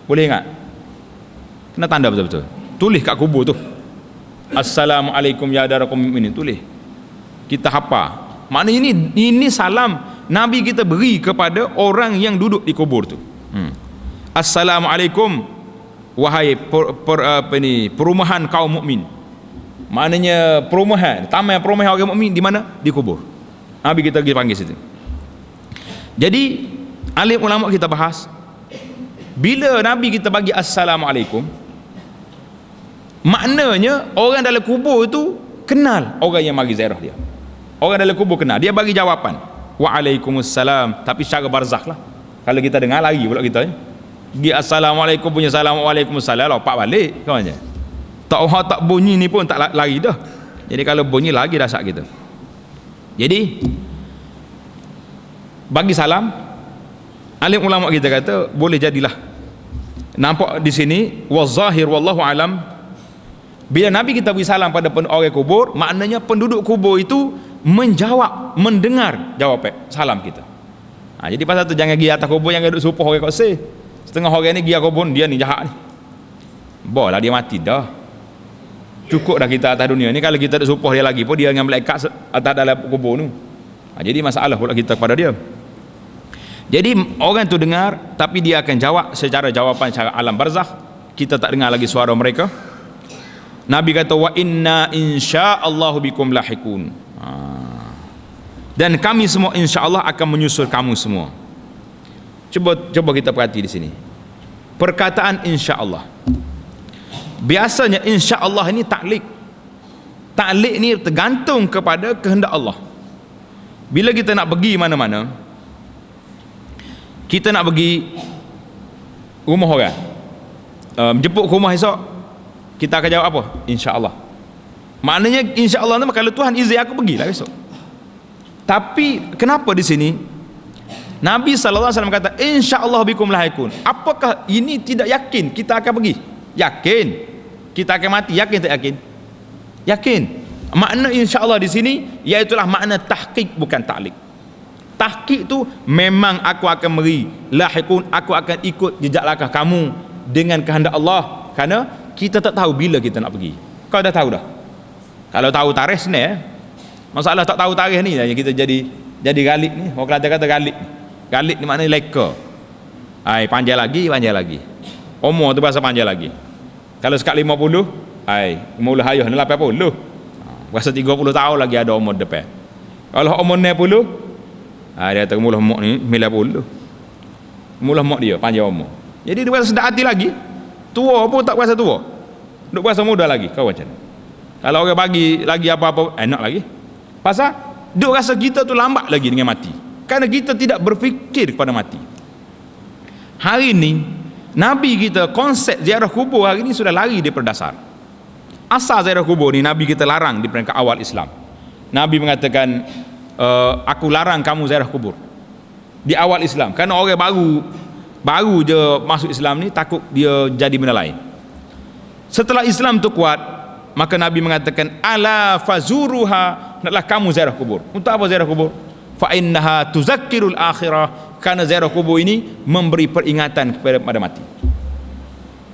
Boleh ingat? Kena tanda betul-betul. Tulis kat kubur tu. Assalamualaikum ya dara qaumi mu'minin, tulis. Kita hafal. Maknanya ini salam Nabi kita beri kepada orang yang duduk di kubur tu. Assalamualaikum wahai perumahan kaum mukmin. Maknanya perumahan, taman perumahan orang mukmin di mana? Di kubur. Nabi kita pergi panggil situ. Jadi alim ulama kita bahas, bila Nabi kita bagi assalamualaikum, maknanya orang dalam kubur itu kenal orang yang bagi ziarah dia. Orang dalam kubur kenal, dia bagi jawapan waalaikumsalam, tapi secara barzakh lah. Kalau kita dengar lari pula kita ya. Dia assalamualaikum punya salam waalaikumsalam, lompat balik kawannya. Tak bunyi ni pun tak lari dah. Jadi kalau bunyi lagi dahsyat kita. Jadi bagi salam, alim ulama kita kata boleh jadilah. Nampak di sini wazahir wallahu alam, bila Nabi kita beri salam pada orang kubur, maknanya penduduk kubur itu menjawab, mendengar jawapan salam kita. Jadi pasal tu jangan pergi atas kubur, jangan duduk supuh orang koseh. Setengah orang ni pergi kubur, dia ni jahat ni. Bolah dia mati dah. Cukup dah kita atas dunia ni, kalau kita duduk supuh dia lagi pun dia dengan malaikat atas dalam kubur tu. Jadi masalah pula kita kepada dia. Jadi orang tu dengar, tapi dia akan jawab secara jawapan secara alam barzakh. Kita tak dengar lagi suara mereka. Nabi kata wa inna insyaallahu bikum lahiqun. Dan kami semua insyaallah akan menyusul kamu semua. Cuba kita perhati di sini. Perkataan insyaallah. Biasanya insyaallah ini taklid. Taklid ni tergantung kepada kehendak Allah. Bila kita nak pergi mana-mana, kita nak pergi rumah orang, jemput ke rumah esok, kita akan jawab apa? InsyaAllah. Maknanya insyaAllah tu kalau Tuhan izin aku pergilah esok. Tapi kenapa di sini Nabi SAW kata insyaAllah bikum lahiqun? Apakah ini tidak yakin kita akan pergi? Yakin. Kita akan mati, yakin tak yakin? Yakin. Makna insyaAllah di sini iaitulah makna tahqiq, bukan ta'liq. Tahqiq tu memang aku akan beri, lahiqun aku akan ikut jejak langkah kamu dengan kehendak Allah, kerana kita tak tahu bila kita nak pergi. Kau dah tahu dah. Kalau tahu tarikh senang. Masalah tak tahu tarikh ni yang kita jadi galik ni. Orang Kelantan kata galik. Galik ni maknanya leka. Panjang lagi. Umur tu bahasa panjang lagi. Kalau sekat 50, mula hayah ni 80. Berasa 30 tahun lagi ada umur depan. Kalau umur 60, dia kata mula mak ni 90. Mula mak dia panjang umur. Jadi dia berasa sedap hati lagi. Tua pun tak berasa tua. Duk berasa muda lagi. Kau macam mana? Kalau orang bagi lagi apa-apa, enak lagi. Pasal duk rasa kita tu lambat lagi dengan mati. Kerana kita tidak berfikir kepada mati. Hari ni Nabi kita konsep ziarah kubur hari ni sudah lari daripada dasar. Asal ziarah kubur ni Nabi kita larang di peringkat awal Islam. Nabi mengatakan aku larang kamu ziarah kubur di awal Islam, kerana orang baru je masuk Islam ni takut dia jadi benda lain. Setelah Islam tu kuat, maka Nabi mengatakan ala fazuruha, naklah kamu ziarah kubur. Untuk apa ziarah kubur? Fa innaha tuzakkirul akhirah, kerana ziarah kubur ini memberi peringatan kepada mati.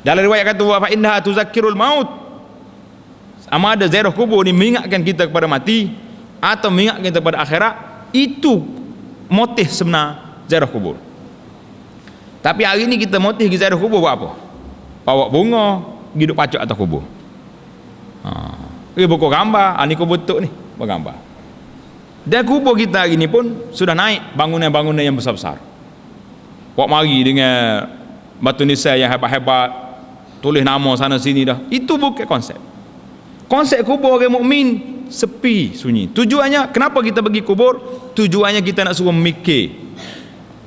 Dalam riwayat kata fa innaha tuzakkirul maut, sama ada ziarah kubur ni mengingatkan kita kepada mati atau mengingatkan kita kepada akhirat. Itu motif sebenar ziarah kubur. Tapi hari ni kita motif pergi ziarah kubur buat apa? Bawa bunga, pergi duduk pacak atas kubur. Buku gambar, ni kubur tuk ni, bergambar. Dan kubur kita hari ni pun sudah naik bangunan-bangunan yang besar-besar. Buat mari dengan batu nisan yang hebat-hebat, tulis nama sana sini dah. Itu bukan konsep. Konsep kubur orang mukmin sepi, sunyi. Tujuannya kenapa kita pergi kubur? Tujuannya kita nak suruh memikir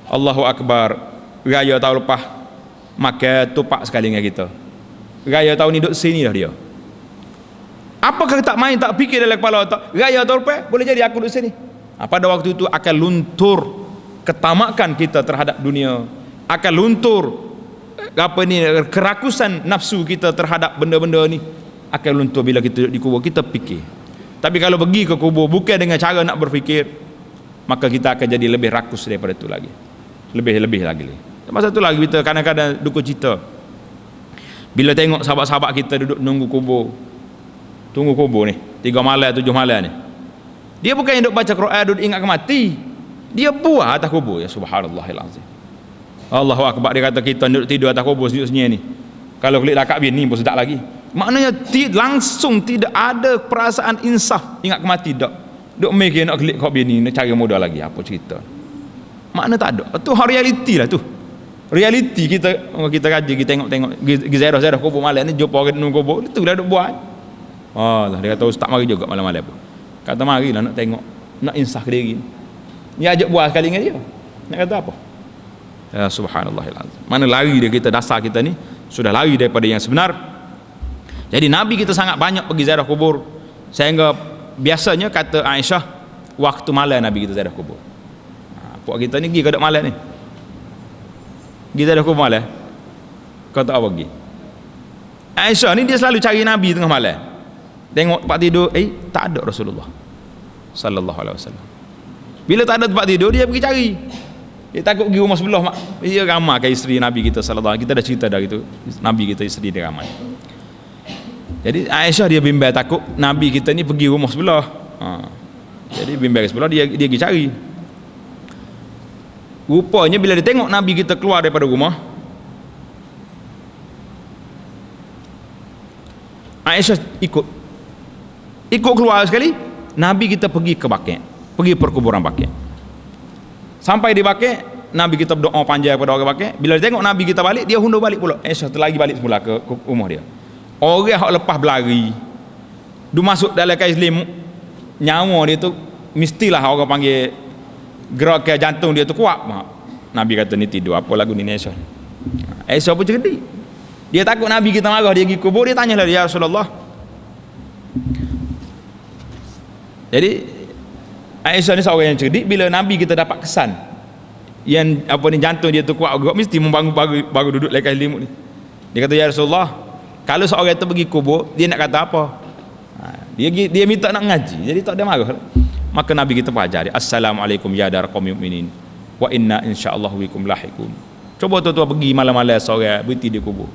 Allahu Akbar, raya tahun lepas maka tupak sekali dengan kita. Raya tahun ni duduk sini dah dia. Apakah tak main, tak fikir dalam kepala tak, raya tahun lepas boleh jadi aku duduk sini. Pada waktu itu akan luntur ketamakan kita terhadap dunia, akan luntur kerakusan nafsu kita terhadap benda-benda ni akan luntur bila kita duduk di kubur. Kita fikir. Tapi kalau pergi ke kubur bukan dengan cara nak berfikir, maka kita akan jadi lebih rakus daripada itu lagi, lebih lagi. Masa tu lagi kita kadang-kadang duka cita bila tengok sahabat-sahabat kita duduk tunggu kubur ni 3 malam 7 malam ni. Dia bukan yang duduk baca Quran, duduk ingat ke mati, dia buah atas kubur. Ya subhanallahilazim, Allahu akbar. Dia kata kita duduk tidur atas kubur senyap-senyap ni, kalau kulit lakak bini pun sedap lagi. Maknanya langsung tidak ada perasaan insaf, ingat ke mati tak. Duk mikir nak klik kau bini, nak cari modal lagi, apa cerita. Makna tak ada. Tu realiti lah tu. Realiti kita kaji, kita tengok gizerah kubur malam ni, jumpa orang nunggu kubur, itu lah duk buat. Oh lah, dia kata ustaz mari juga malam-malam pun. Kata marilah nak tengok, nak insaf ke diri. Ni ajak buat sekali dengan dia. Nak kata apa? Ya subhanallahilazim. Mana lari dia, kita dasar kita ni sudah lari daripada yang sebenar. Jadi Nabi kita sangat banyak pergi ziarah kubur, sehingga biasanya kata Aisyah waktu malam Nabi kita ziarah kubur. Puak kita ni pergi ke malam ni, pergi ziarah kubur malam, kau tak apa pergi. Aisyah ni dia selalu cari Nabi tengah malam, tengok tempat tidur, tak ada Rasulullah sallallahu alaihi wasallam. Bila tak ada tempat tidur, dia pergi cari. Dia takut pergi rumah sebelah, dia ramai ke isteri Nabi kita sallallahu alaihi wasallam. Kita dah cerita dah gitu, Nabi kita isteri dia ramai. Jadi Aisyah dia bimbang takut Nabi kita ni pergi rumah sebelah. Jadi bimbang sebelah, dia pergi cari. Rupanya bila dia tengok Nabi kita keluar daripada rumah, Aisyah ikut keluar sekali. Nabi kita pergi ke Baqi', pergi perkuburan Baqi'. Sampai di Baqi', Nabi kita berdoa panjang kepada orang Baqi'. Bila dia tengok Nabi kita balik, dia hundur balik pula. Aisyah terlagi balik semula ke rumah dia. Orang yang lepas berlari, dia masuk dalam kain selimut, nyawa dia tu mestilah orang panggil gerakan jantung dia tu kuat. Nabi kata ni tidur apa lagu ni Aisyah. Aisyah pun cerdik. Dia takut Nabi kita marah, dia pergi kubur, dia tanyalah dia, ya Rasulullah. Jadi Aisyah ni seorang yang cerdik. Bila Nabi kita dapat kesan yang apa ni jantung dia tu kuat, mesti membangun baru duduk dalam kain selimut ni. Dia kata, ya Rasulullah, kalau seorang itu pergi kubur, dia nak kata apa? Dia minta nak ngaji, jadi tak ada marah. Maka Nabi kita pelajari, Assalamualaikum ya dar qaumil mukminin wa inna insyaallah bikum lahiqun. Coba tuan-tuan pergi malam-malam seorang berhenti di kubur.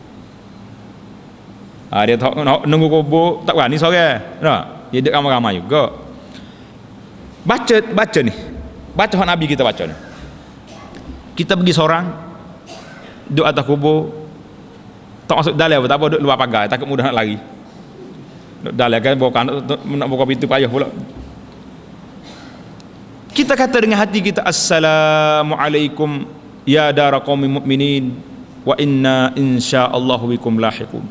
Dia tak nunggu kubur, tak berani seorang. Tak? Dia duduk ramai-ramai juga. Baca ni. Baca hak Nabi kita baca ni. Kita pergi seorang duduk atas kubur, tak masuk dalam apa, tak apa, duduk luar pagar, takut mudah nak lari. Duduk dalam kan, nak buka pintu payah pula. Kita kata dengan hati kita, Assalamualaikum ya dara qaumil mukminin wa inna insyaallah bikum lahiqun.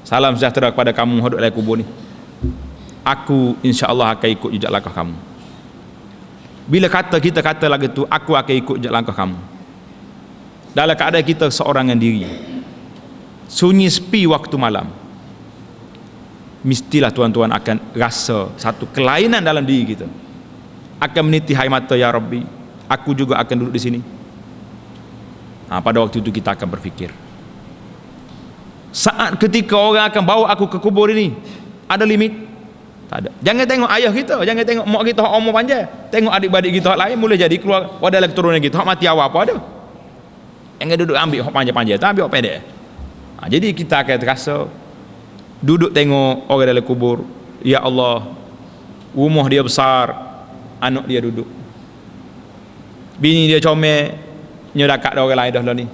Salam sejahtera kepada kamu duduk dalam kubur ni. Aku insya-Allah akan ikut jejak langkah kamu. Bila kita kata lagi tu, aku akan ikut jejak langkah kamu, dalam keadaan kita seorangan diri, sunyi sepi waktu malam, mestilah tuan-tuan akan rasa satu kelainan dalam diri kita, akan meniti hai mata, ya Rabbi, aku juga akan duduk di sini. Pada waktu itu kita akan berfikir, saat ketika orang akan bawa aku ke kubur ini, ada limit? Tak ada. Jangan tengok ayah kita, jangan tengok mak kita hak umur panjang, tengok adik-adik kita hak lain boleh jadi keluar dalam keturunan kita hak mati awal apa ada. Jangan duduk ambil hak panjang-panjang, tak ambil hak pendek. Jadi kita akan terasa duduk tengok orang dalam kubur, ya Allah, rumah dia besar, anak dia duduk, bini dia comel, nyedakat orang lain dah lah ni,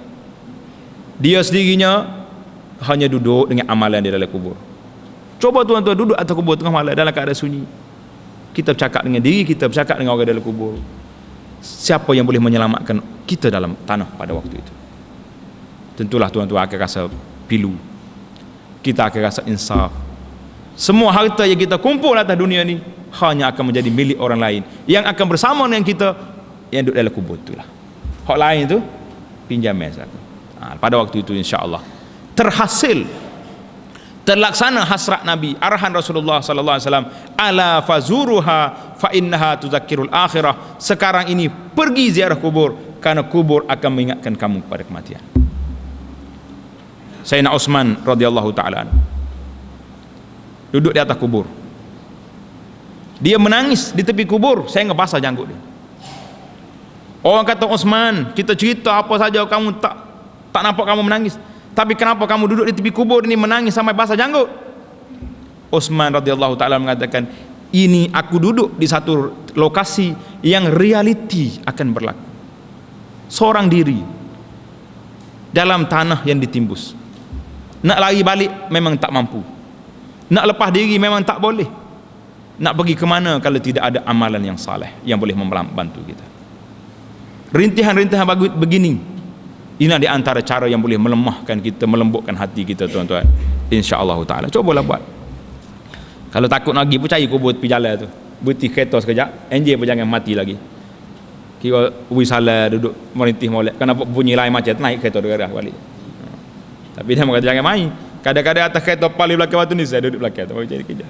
dia sendirinya hanya duduk dengan amalan dia dalam kubur. Coba tuan-tuan duduk atas kubur tengah malam dalam keadaan sunyi. Kita bercakap dengan diri kita, bercakap dengan orang dalam kubur. Siapa yang boleh menyelamatkan kita dalam tanah pada waktu itu? Tentulah tuan-tuan akan rasa pilu, kita akan rasa insaf. Semua harta yang kita kumpul atas dunia ni hanya akan menjadi milik orang lain yang akan bersama dengan kita yang duduk dalam kubur itulah. Hak lain tu pinjaman saja. Pada waktu itu insya-Allah terhasil, terlaksana hasrat Nabi, arahan Rasulullah sallallahu alaihi wasallam, ala fazuruha fa innaha tuzakkirul akhirah. Sekarang ini pergi ziarah kubur, karena kubur akan mengingatkan kamu pada kematian. Sayyidina Utsman radhiyallahu taala duduk di atas kubur, dia menangis di tepi kubur, saya ngebasah janggut dia. Orang kata, Utsman, kita cerita apa saja kamu tak nampak kamu menangis, tapi kenapa kamu duduk di tepi kubur ini menangis sampai basah janggut? Utsman radhiyallahu taala mengatakan, ini aku duduk di satu lokasi yang realiti akan berlaku. Seorang diri dalam tanah yang ditimbus. Nak lari balik memang tak mampu. Nak lepas diri memang tak boleh. Nak pergi ke mana kalau tidak ada amalan yang saleh yang boleh membantu kita. Rintihan-rintihan begini, ini di antara cara yang boleh melemahkan kita, melembutkan hati kita, tuan-tuan. Insya-Allah taala. Cubalah buat. Kalau takut lagi pun cari kubur tepi jalan tu. Berhenti kereta sekejap, enjin pun jangan mati lagi. Kira wisala duduk merintih molek, kenapa bunyi lain macam naik kereta dia balik. Tapi dia mengatakan jangan main. Kadang-kadang atas kereta paling belakang batu ni saya duduk belakang tu, jadi kerja.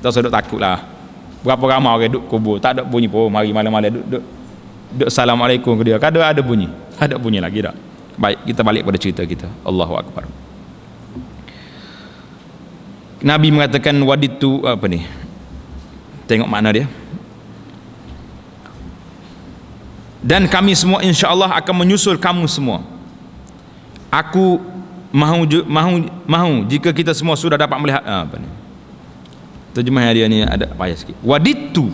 Terus duduk takutlah. Berapa ramai orang duduk kubur, tak ada bunyi pun, mari malam-malam duduk assalamualaikum ke dia. Kadang ada bunyi lagi tak. Baik, kita balik pada cerita kita. Allahu akbar. Nabi mengatakan waditu apa ni? Tengok makna dia. Dan kami semua insya-Allah akan menyusul kamu semua. Aku mahu jika kita semua sudah dapat melihat apa ni? Terjemah dia ni ada payah sikit. Waditu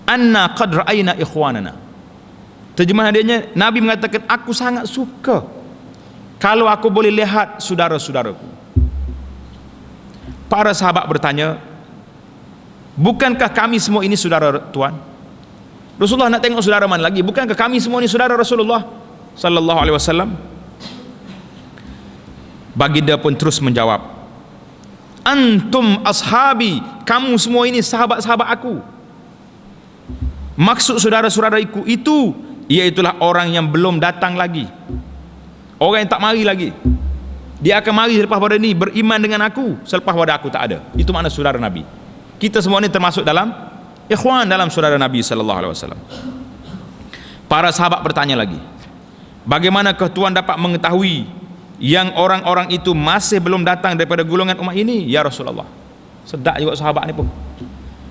anna qad ra'ayna ikhwanana. Terjemah dia, Nabi mengatakan, aku sangat suka kalau aku boleh lihat saudara-saudaraku. Para sahabat bertanya, bukankah kami semua ini saudara Tuhan? Rasulullah nak tengok saudara mana lagi? Bukankah kami semua ini saudara Rasulullah sallallahu alaihi wasallam? Baginda pun terus menjawab, antum ashabi, kamu semua ini sahabat-sahabat aku. Maksud saudara-saudariku itu iaitulah orang yang belum datang lagi, orang yang tak mari lagi. Dia akan mari selepas pada ini, beriman dengan aku selepas pada aku tak ada. Itu makna saudara Nabi. Kita semua ini termasuk dalam ikhwan, dalam saudara Nabi sallallahu alaihi wasallam. Para sahabat bertanya lagi, bagaimanakah Tuhan dapat mengetahui yang orang-orang itu masih belum datang daripada golongan umat ini, ya Rasulullah? Sedap juga sahabat ni pun.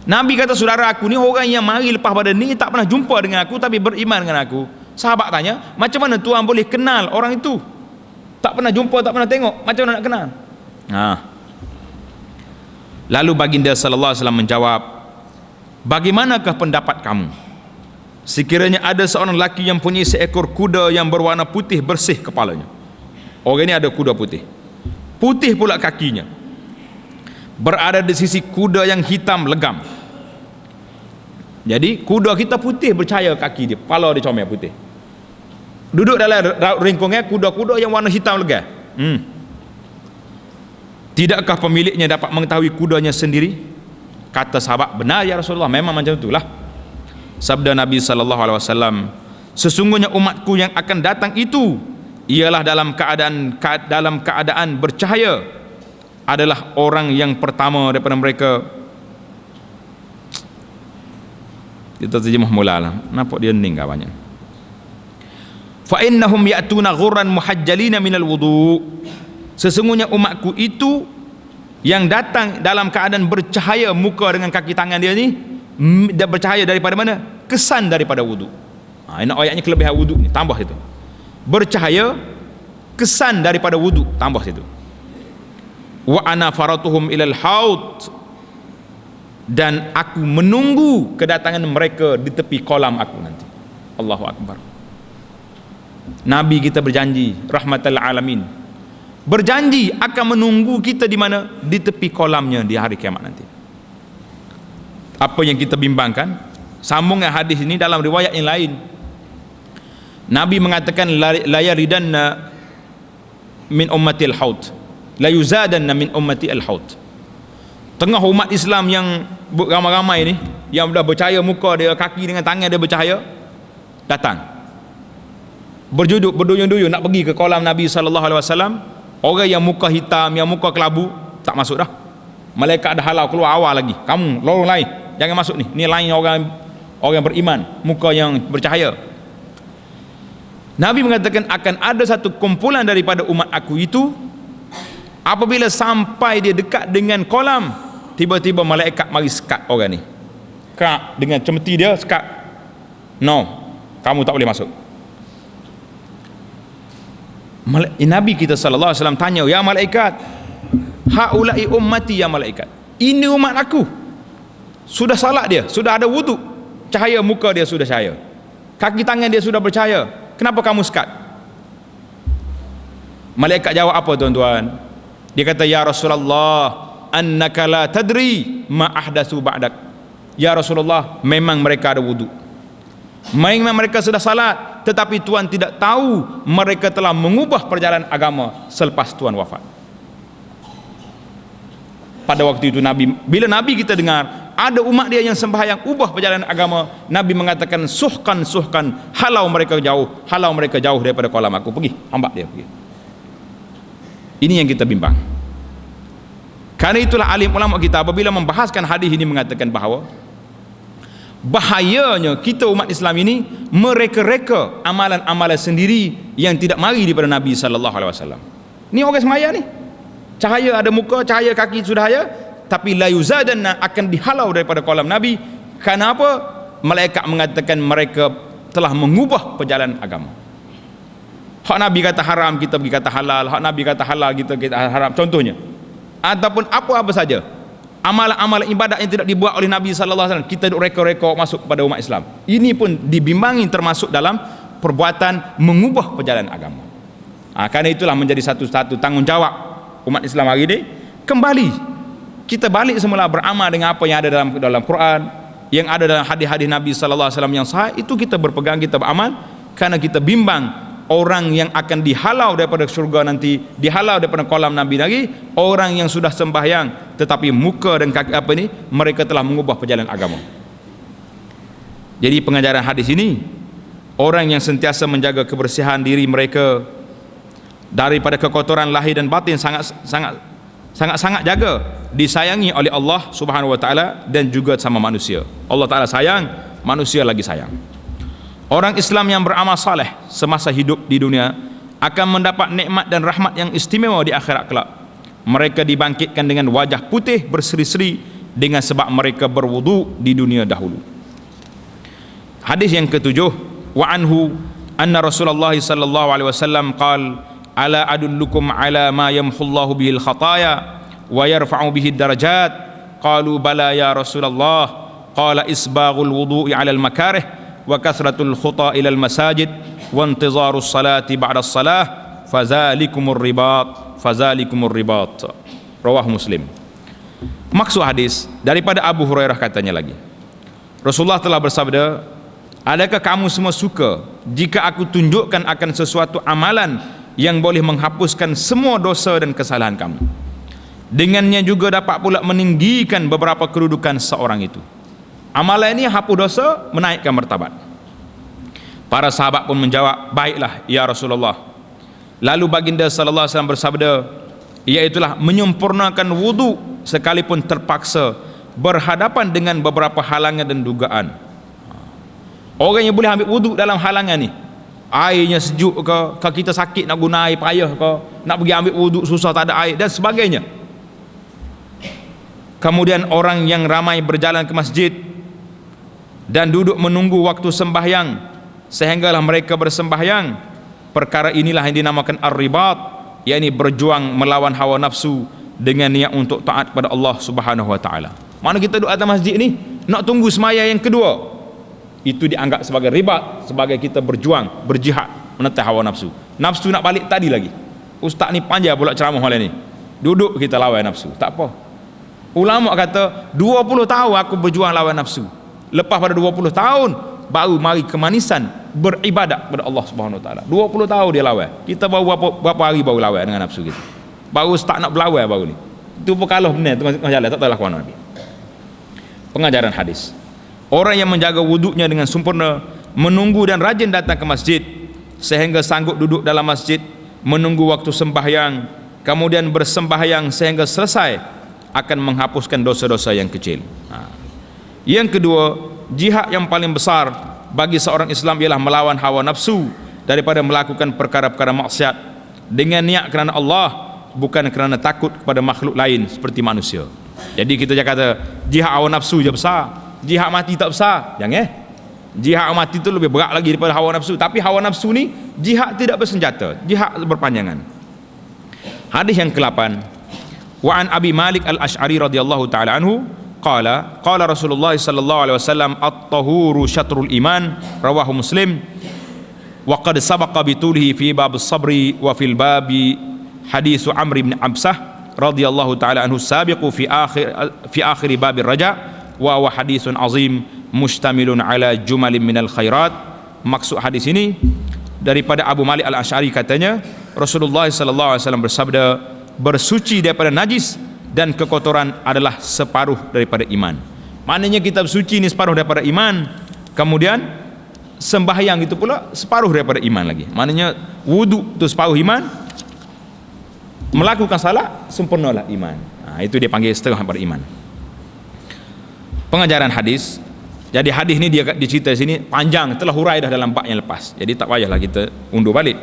Nabi kata, saudara aku ni orang yang mari lepas pada ni tak pernah jumpa dengan aku tapi beriman dengan aku. Sahabat tanya, macam mana Tuhan boleh kenal orang itu? Tak pernah jumpa, tak pernah tengok, macam mana nak kenal? Lalu baginda sallallahu alaihi wasallam menjawab, bagaimanakah pendapat kamu sekiranya ada seorang lelaki yang punya seekor kuda yang berwarna putih bersih kepalanya? Orang ini ada kuda putih, putih pula kakinya, berada di sisi kuda yang hitam legam. Jadi kuda kita putih bercahaya kaki dia, kepala dia comel putih. Duduk dalam ringkungnya kuda-kuda yang warna hitam legam. Tidakkah pemiliknya dapat mengetahui kudanya sendiri? Kata sahabat, benar ya Rasulullah, memang macam itulah. Sabda Nabi sallallahu alaihi wasallam, sesungguhnya umatku yang akan datang itu ialah dalam keadaan bercahaya, adalah orang yang pertama daripada mereka. Kita terjemah mula lah, nampak dia hening banyak. Fa innahum ya'tuna ghurran muhajjalina minal wudu. Sesungguhnya umatku itu yang datang dalam keadaan bercahaya muka dengan kaki tangan dia ni, dia bercahaya daripada mana? Kesan daripada wudu. Ini ayatnya kelebihan wudu ni, tambah situ. Bercahaya kesan daripada wudu, tambah situ. Wa ana faratuhum ilal haud, dan aku menunggu kedatangan mereka di tepi kolam aku nanti. Allahu akbar. Nabi kita berjanji rahmatal alamin, berjanji akan menunggu kita di mana? Di tepi kolamnya di hari kiamat nanti. Apa yang kita bimbangkan, sambungan hadis ini dalam riwayat yang lain, Nabi mengatakan la yaridanna min ummati al-haud, la yuzadanna min ummati al-haud. Tengah umat Islam yang ramai-ramai ni, yang dah bercahaya muka dia, kaki dengan tangan dia bercahaya, datang berduyun-duyun nak pergi ke kolam Nabi sallallahu alaihi wasallam. Orang yang muka hitam, yang muka kelabu tak masuk dah. Malaikat dah halau keluar awal lagi. Kamu lorong lain, jangan masuk ni. Ni lain orang beriman, muka yang bercahaya. Nabi mengatakan akan ada satu kumpulan daripada umat aku itu, apabila sampai dia dekat dengan kolam, tiba-tiba malaikat mari sekat orang ni. Kak dengan cemeti dia sekat. No, kamu tak boleh masuk. Nabi kita sallallahu alaihi wasallam tanya, ya malaikat, haula'i ummati, ya malaikat, ini umat aku. Sudah salat dia, sudah ada wuduk, cahaya muka dia sudah cahaya, kaki tangan dia sudah bercahaya, kenapa kamu sekat? Malaikat jawab apa tuan-tuan? Dia kata, ya Rasulullah, annaka la tadri ma ahdatsu ba'dak. Ya Rasulullah, memang mereka ada wuduk, memang mereka sudah salat, tetapi Tuhan tidak tahu mereka telah mengubah perjalanan agama selepas Tuhan wafat. Pada waktu itu bila Nabi kita dengar ada umat dia yang sembahyang ubah perjalanan agama, Nabi mengatakan suhkan, halau mereka jauh daripada kolam aku, pergi, hambak dia pergi. Ini yang kita bimbang. Karena itulah alim ulama kita apabila membahaskan hadis ini mengatakan bahawa bahayanya kita umat Islam ini mereka-reka amalan-amalan sendiri yang tidak mari daripada Nabi sallallahu alaihi wasallam. Ni orang semaya ni, cahaya ada muka, cahaya kaki sudah ada, tapi la yuzadanna, akan dihalau daripada kolam Nabi. Kenapa? Malaikat mengatakan mereka telah mengubah perjalanan agama. Hak Nabi kata haram, kita pergi kata halal. Hak Nabi kata halal, kita haram, contohnya. Ataupun apa-apa saja amalan-amalan ibadat yang tidak dibuat oleh Nabi sallallahu alaihi wasallam, kita duk reka-reka masuk kepada umat Islam. Ini pun dibimbangi termasuk dalam perbuatan mengubah perjalanan agama. Karena itulah menjadi satu tanggungjawab umat Islam hari ini, kembali kita balik semula beramal dengan apa yang ada dalam Quran, yang ada dalam hadis-hadis Nabi sallallahu alaihi wasallam yang sahih. Itu kita berpegang, kita beramal, karena kita bimbang orang yang akan dihalau daripada syurga nanti, dihalau daripada kolam Nabi lagi, orang yang sudah sembahyang tetapi muka dan kaki mereka telah mengubah perjalanan agama. Jadi pengajaran hadis ini, orang yang sentiasa menjaga kebersihan diri mereka daripada kekotoran lahir dan batin, sangat jaga, disayangi oleh Allah Subhanahu wa taala dan juga sama manusia. Allah taala sayang, manusia lagi sayang. Orang Islam yang beramal saleh semasa hidup di dunia akan mendapat nikmat dan rahmat yang istimewa di akhirat kelak. Mereka dibangkitkan dengan wajah putih berseri-seri dengan sebab mereka berwudu di dunia dahulu. Hadis yang ketujuh, wa anhu anna Rasulullah sallallahu alaihi wasallam qala, ala adullukum ala ma yamhullahu bihil khataya wa yarfa'u bihi darajat. Qalu bala ya Rasulullah. Qala isbaghul wudu'i 'ala al-makarih wa kasratul khuta ila al-masajid wa intizarus salati ba'da as-salah fazalikumur ribat. Rawah Muslim. Maksud hadis daripada Abu Hurairah, katanya lagi, Rasulullah telah bersabda, adakah kamu semua suka jika aku tunjukkan akan sesuatu amalan yang boleh menghapuskan semua dosa dan kesalahan kamu, dengannya juga dapat pula meninggikan beberapa kedudukan seorang itu. Amalan ini hapus dosa, menaikkan martabat. Para sahabat pun menjawab, baiklah ya Rasulullah. Lalu baginda sallallahu alaihi wasallam bersabda, iaitulah menyempurnakan wudu sekalipun terpaksa berhadapan dengan beberapa halangan dan dugaan. Orang yang boleh ambil wudu dalam halangan ni, airnya sejuk ke kita sakit nak guna air payah ke, nak pergi ambil wudu susah tak ada air dan sebagainya. Kemudian orang yang ramai berjalan ke masjid dan duduk menunggu waktu sembahyang sehinggalah mereka bersembahyang, perkara inilah yang dinamakan ar-ribat, yakni berjuang melawan hawa nafsu dengan niat untuk taat kepada Allah Subhanahu wa taala. Mana kita duduk atas masjid ni nak tunggu semaya yang kedua, itu dianggap sebagai ribat, sebagai kita berjuang, berjihad menentang hawa nafsu. Nafsu nak balik tadi lagi, ustaz ni panjang pula ceramah malam ni, duduk kita lawan nafsu, tak apa. Ulama kata 20 tahun aku berjuang lawan nafsu, lepas pada 20 tahun baru mari kemanisan beribadat kepada Allah Subhanahu wa taala. 20 tahun dia lawan, kita baru berapa hari baru lawan dengan nafsu kita, baru start nak berlawan baru ni. Itu pun kalah benar tengah jalan, tak tahu lakukan Nabi. Pengajaran hadis, orang yang menjaga wuduknya dengan sempurna, menunggu dan rajin datang ke masjid, sehingga sanggup duduk dalam masjid menunggu waktu sembahyang, kemudian bersembahyang sehingga selesai, akan menghapuskan dosa-dosa yang kecil. Yang kedua, jihad yang paling besar bagi seorang Islam ialah melawan hawa nafsu daripada melakukan perkara-perkara maksiat dengan niat kerana Allah, bukan kerana takut kepada makhluk lain seperti manusia. Jadi kita jangan kata jihad hawa nafsu je besar, jihad mati tak besar. Jangan. Jihad mati itu lebih berat lagi daripada hawa nafsu. Tapi hawa nafsu ni jihad tidak bersenjata, jihad berpanjangan. Hadis yang ke-8, wa an Abi Malik Al-Asy'ari radhiyallahu taala anhu qala qala Rasulullah sallallahu alaihi wasallam at-tahuru syatrul iman, rawahu Muslim. Wa qad sabaqa bitulihi fi bab as-sabri wa fil babi hadis Amr bin Absah radhiyallahu taala anhu sabiqu fi akhir bab ar-raja wa hadisun azim mustamilun ala jumalin minal khairat. Maksud hadis ini daripada Abu Malik Al-Asy'ari, katanya Rasulullah sallallahu alaihi wasallam bersabda, bersuci daripada najis dan kekotoran adalah separuh daripada iman. Maknanya kita bersuci ni separuh daripada iman, kemudian sembahyang itu pula separuh daripada iman lagi. Maknanya wudu itu separuh iman, melakukan salat sempurnalah iman. Itu dia panggil setengah daripada iman. Pengajaran hadis. Jadi hadis ni dia cerita sini panjang, telah hurai dah dalam bab yang lepas. Jadi tak payahlah kita undur balik.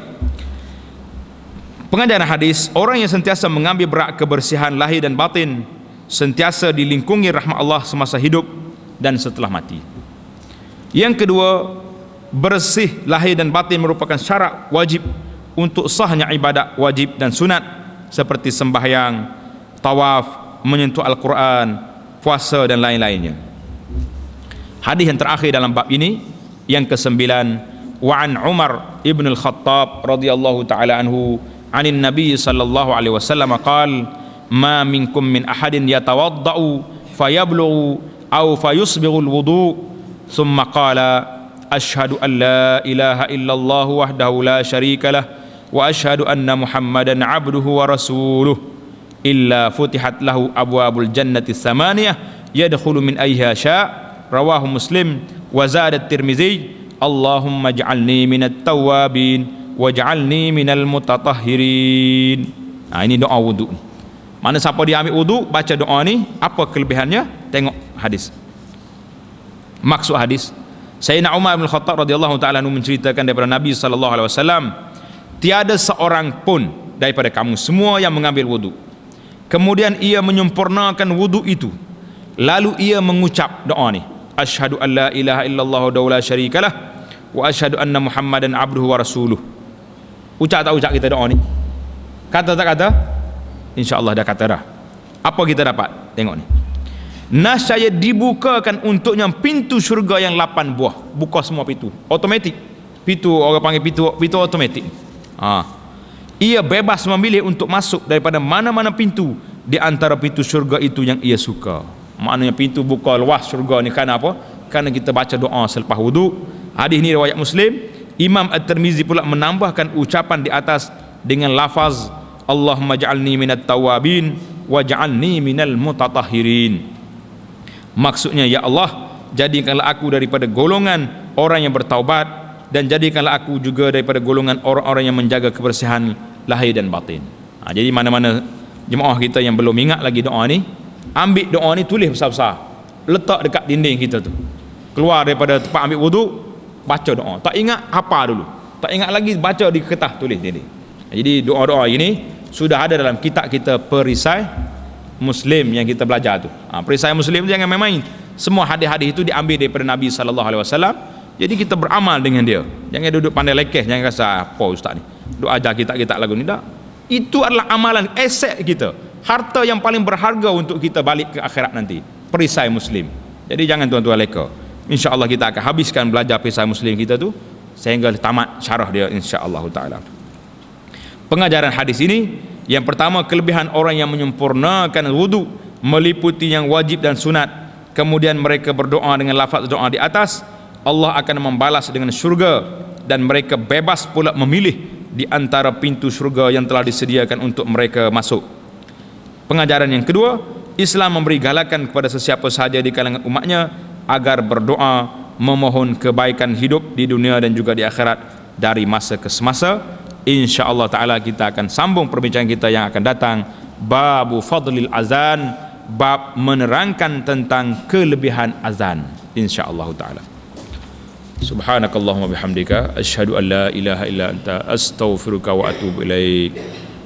Pengajaran hadis, orang yang sentiasa mengambil berat kebersihan lahir dan batin, sentiasa dilingkungi rahmat Allah semasa hidup dan setelah mati. Yang kedua, bersih lahir dan batin merupakan syarat wajib untuk sahnya ibadat wajib dan sunat seperti sembahyang, tawaf, menyentuh Al-Quran, puasa dan lain-lainnya. Hadis yang terakhir dalam bab ini, yang ke-9, wa an Umar ibn al-Khattab radhiyallahu taala anhu anin Nabi sallallahu alaihi wasallam qala ma minkum min ahadin yatawaddau fayablughu aw fayusbighu al-wudu thumma qala asyhadu an la ilaha illallah wahdahu la syarika lah wa asyhadu anna Muhammadan abduhu wa rasuluh illa futihat lahu abwabul jannati tsamaniyah yadkhulu min ayyiha syaa, rawahu Muslim. Wa zada at-Tirmizi Allahumma ij'alni minat tawwabin waj'alni minal mutatahhirin. Ini doa wudu ni. Mana siapa dia ambil wudu baca doa ni, apa kelebihannya? Tengok hadis. Maksud hadis, Sayyidina Umar bin Khattab radhiyallahu taala anhu menceritakan daripada Nabi sallallahu alaihi wasallam, tiada seorang pun daripada kamu semua yang mengambil wudu, kemudian ia menyempurnakan wudu itu, lalu ia mengucap doa ni, asyhadu an la ilaha illallah wa la syarikalah wa asyhadu anna Muhammadan abduhu wa rasuluh. Ucap tak ucap kita doa ni? Kata tak kata? InsyaAllah dah kata dah. Apa kita dapat? Tengok ni. Nascaya dibukakan untuknya pintu syurga yang 8 buah. Buka semua pintu. Automatik. Pintu, orang panggil pintu automatik. Ia bebas memilih untuk masuk daripada mana-mana pintu di antara pintu syurga itu yang ia suka. Maknanya pintu buka luas syurga ni kerana apa? Kerana kita baca doa selepas wudu. Hadis ni riwayat Muslim. Imam At-Tirmizi pula menambahkan ucapan di atas dengan lafaz Allahumma ja'alni minat tawabin waj'alni minal mutatahhirin. Maksudnya, ya Allah, jadikanlah aku daripada golongan orang yang bertaubat dan jadikanlah aku juga daripada golongan orang-orang yang menjaga kebersihan lahir dan batin. Jadi mana-mana jemaah kita yang belum ingat lagi doa ni, ambil doa ni, tulis besar-besar, letak dekat dinding kita tu. Keluar daripada tempat ambil wudu, baca doa. Tak ingat, hafal dulu. Tak ingat lagi, baca di kertas, tulis dinding. Jadi doa-doa ini sudah ada dalam kitab kita Perisai Muslim yang kita belajar tu. Perisai Muslim tu jangan main-main. Semua hadis-hadis itu diambil daripada Nabi sallallahu alaihi wasallam. Jadi kita beramal dengan dia. Jangan duduk pandai lekeh, jangan rasa apa ustaz ni, duk ajar kitab-kitab lagu ni. Tak. Itu adalah amalan, aset kita, harta yang paling berharga untuk kita balik ke akhirat nanti. Perisai Muslim. Jadi jangan tuan-tuan leka. InsyaAllah kita akan habiskan belajar Perisai Muslim kita tu sehingga tamat syarah dia insyaAllah ta'ala. Pengajaran hadis ini, yang pertama, kelebihan orang yang menyempurnakan wudu meliputi yang wajib dan sunat, kemudian mereka berdoa dengan lafaz doa di atas, Allah akan membalas dengan syurga dan mereka bebas pula memilih di antara pintu syurga yang telah disediakan untuk mereka masuk. Pengajaran yang kedua, Islam memberi galakan kepada sesiapa sahaja di kalangan umatnya agar berdoa memohon kebaikan hidup di dunia dan juga di akhirat dari masa ke semasa. Insya-Allah taala kita akan sambung perbincangan kita yang akan datang, babu fadlil azan, bab menerangkan tentang kelebihan azan, insya-Allah taala. Subhanakallahumma bihamdika asyhadu an la ilaha illa anta astaghfiruka wa atubu ilaik.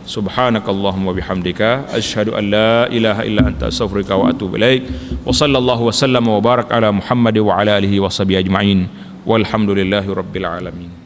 Subhanakallahumma bihamdika asyhadu an la ilaha illa anta astaghfiruka wa atubu ilaik. Wa sallallahu wa sallama wa barak ala Muhammad wa ala alihi wa sahbihi ajma'in. Walhamdulillahi rabbil alamin.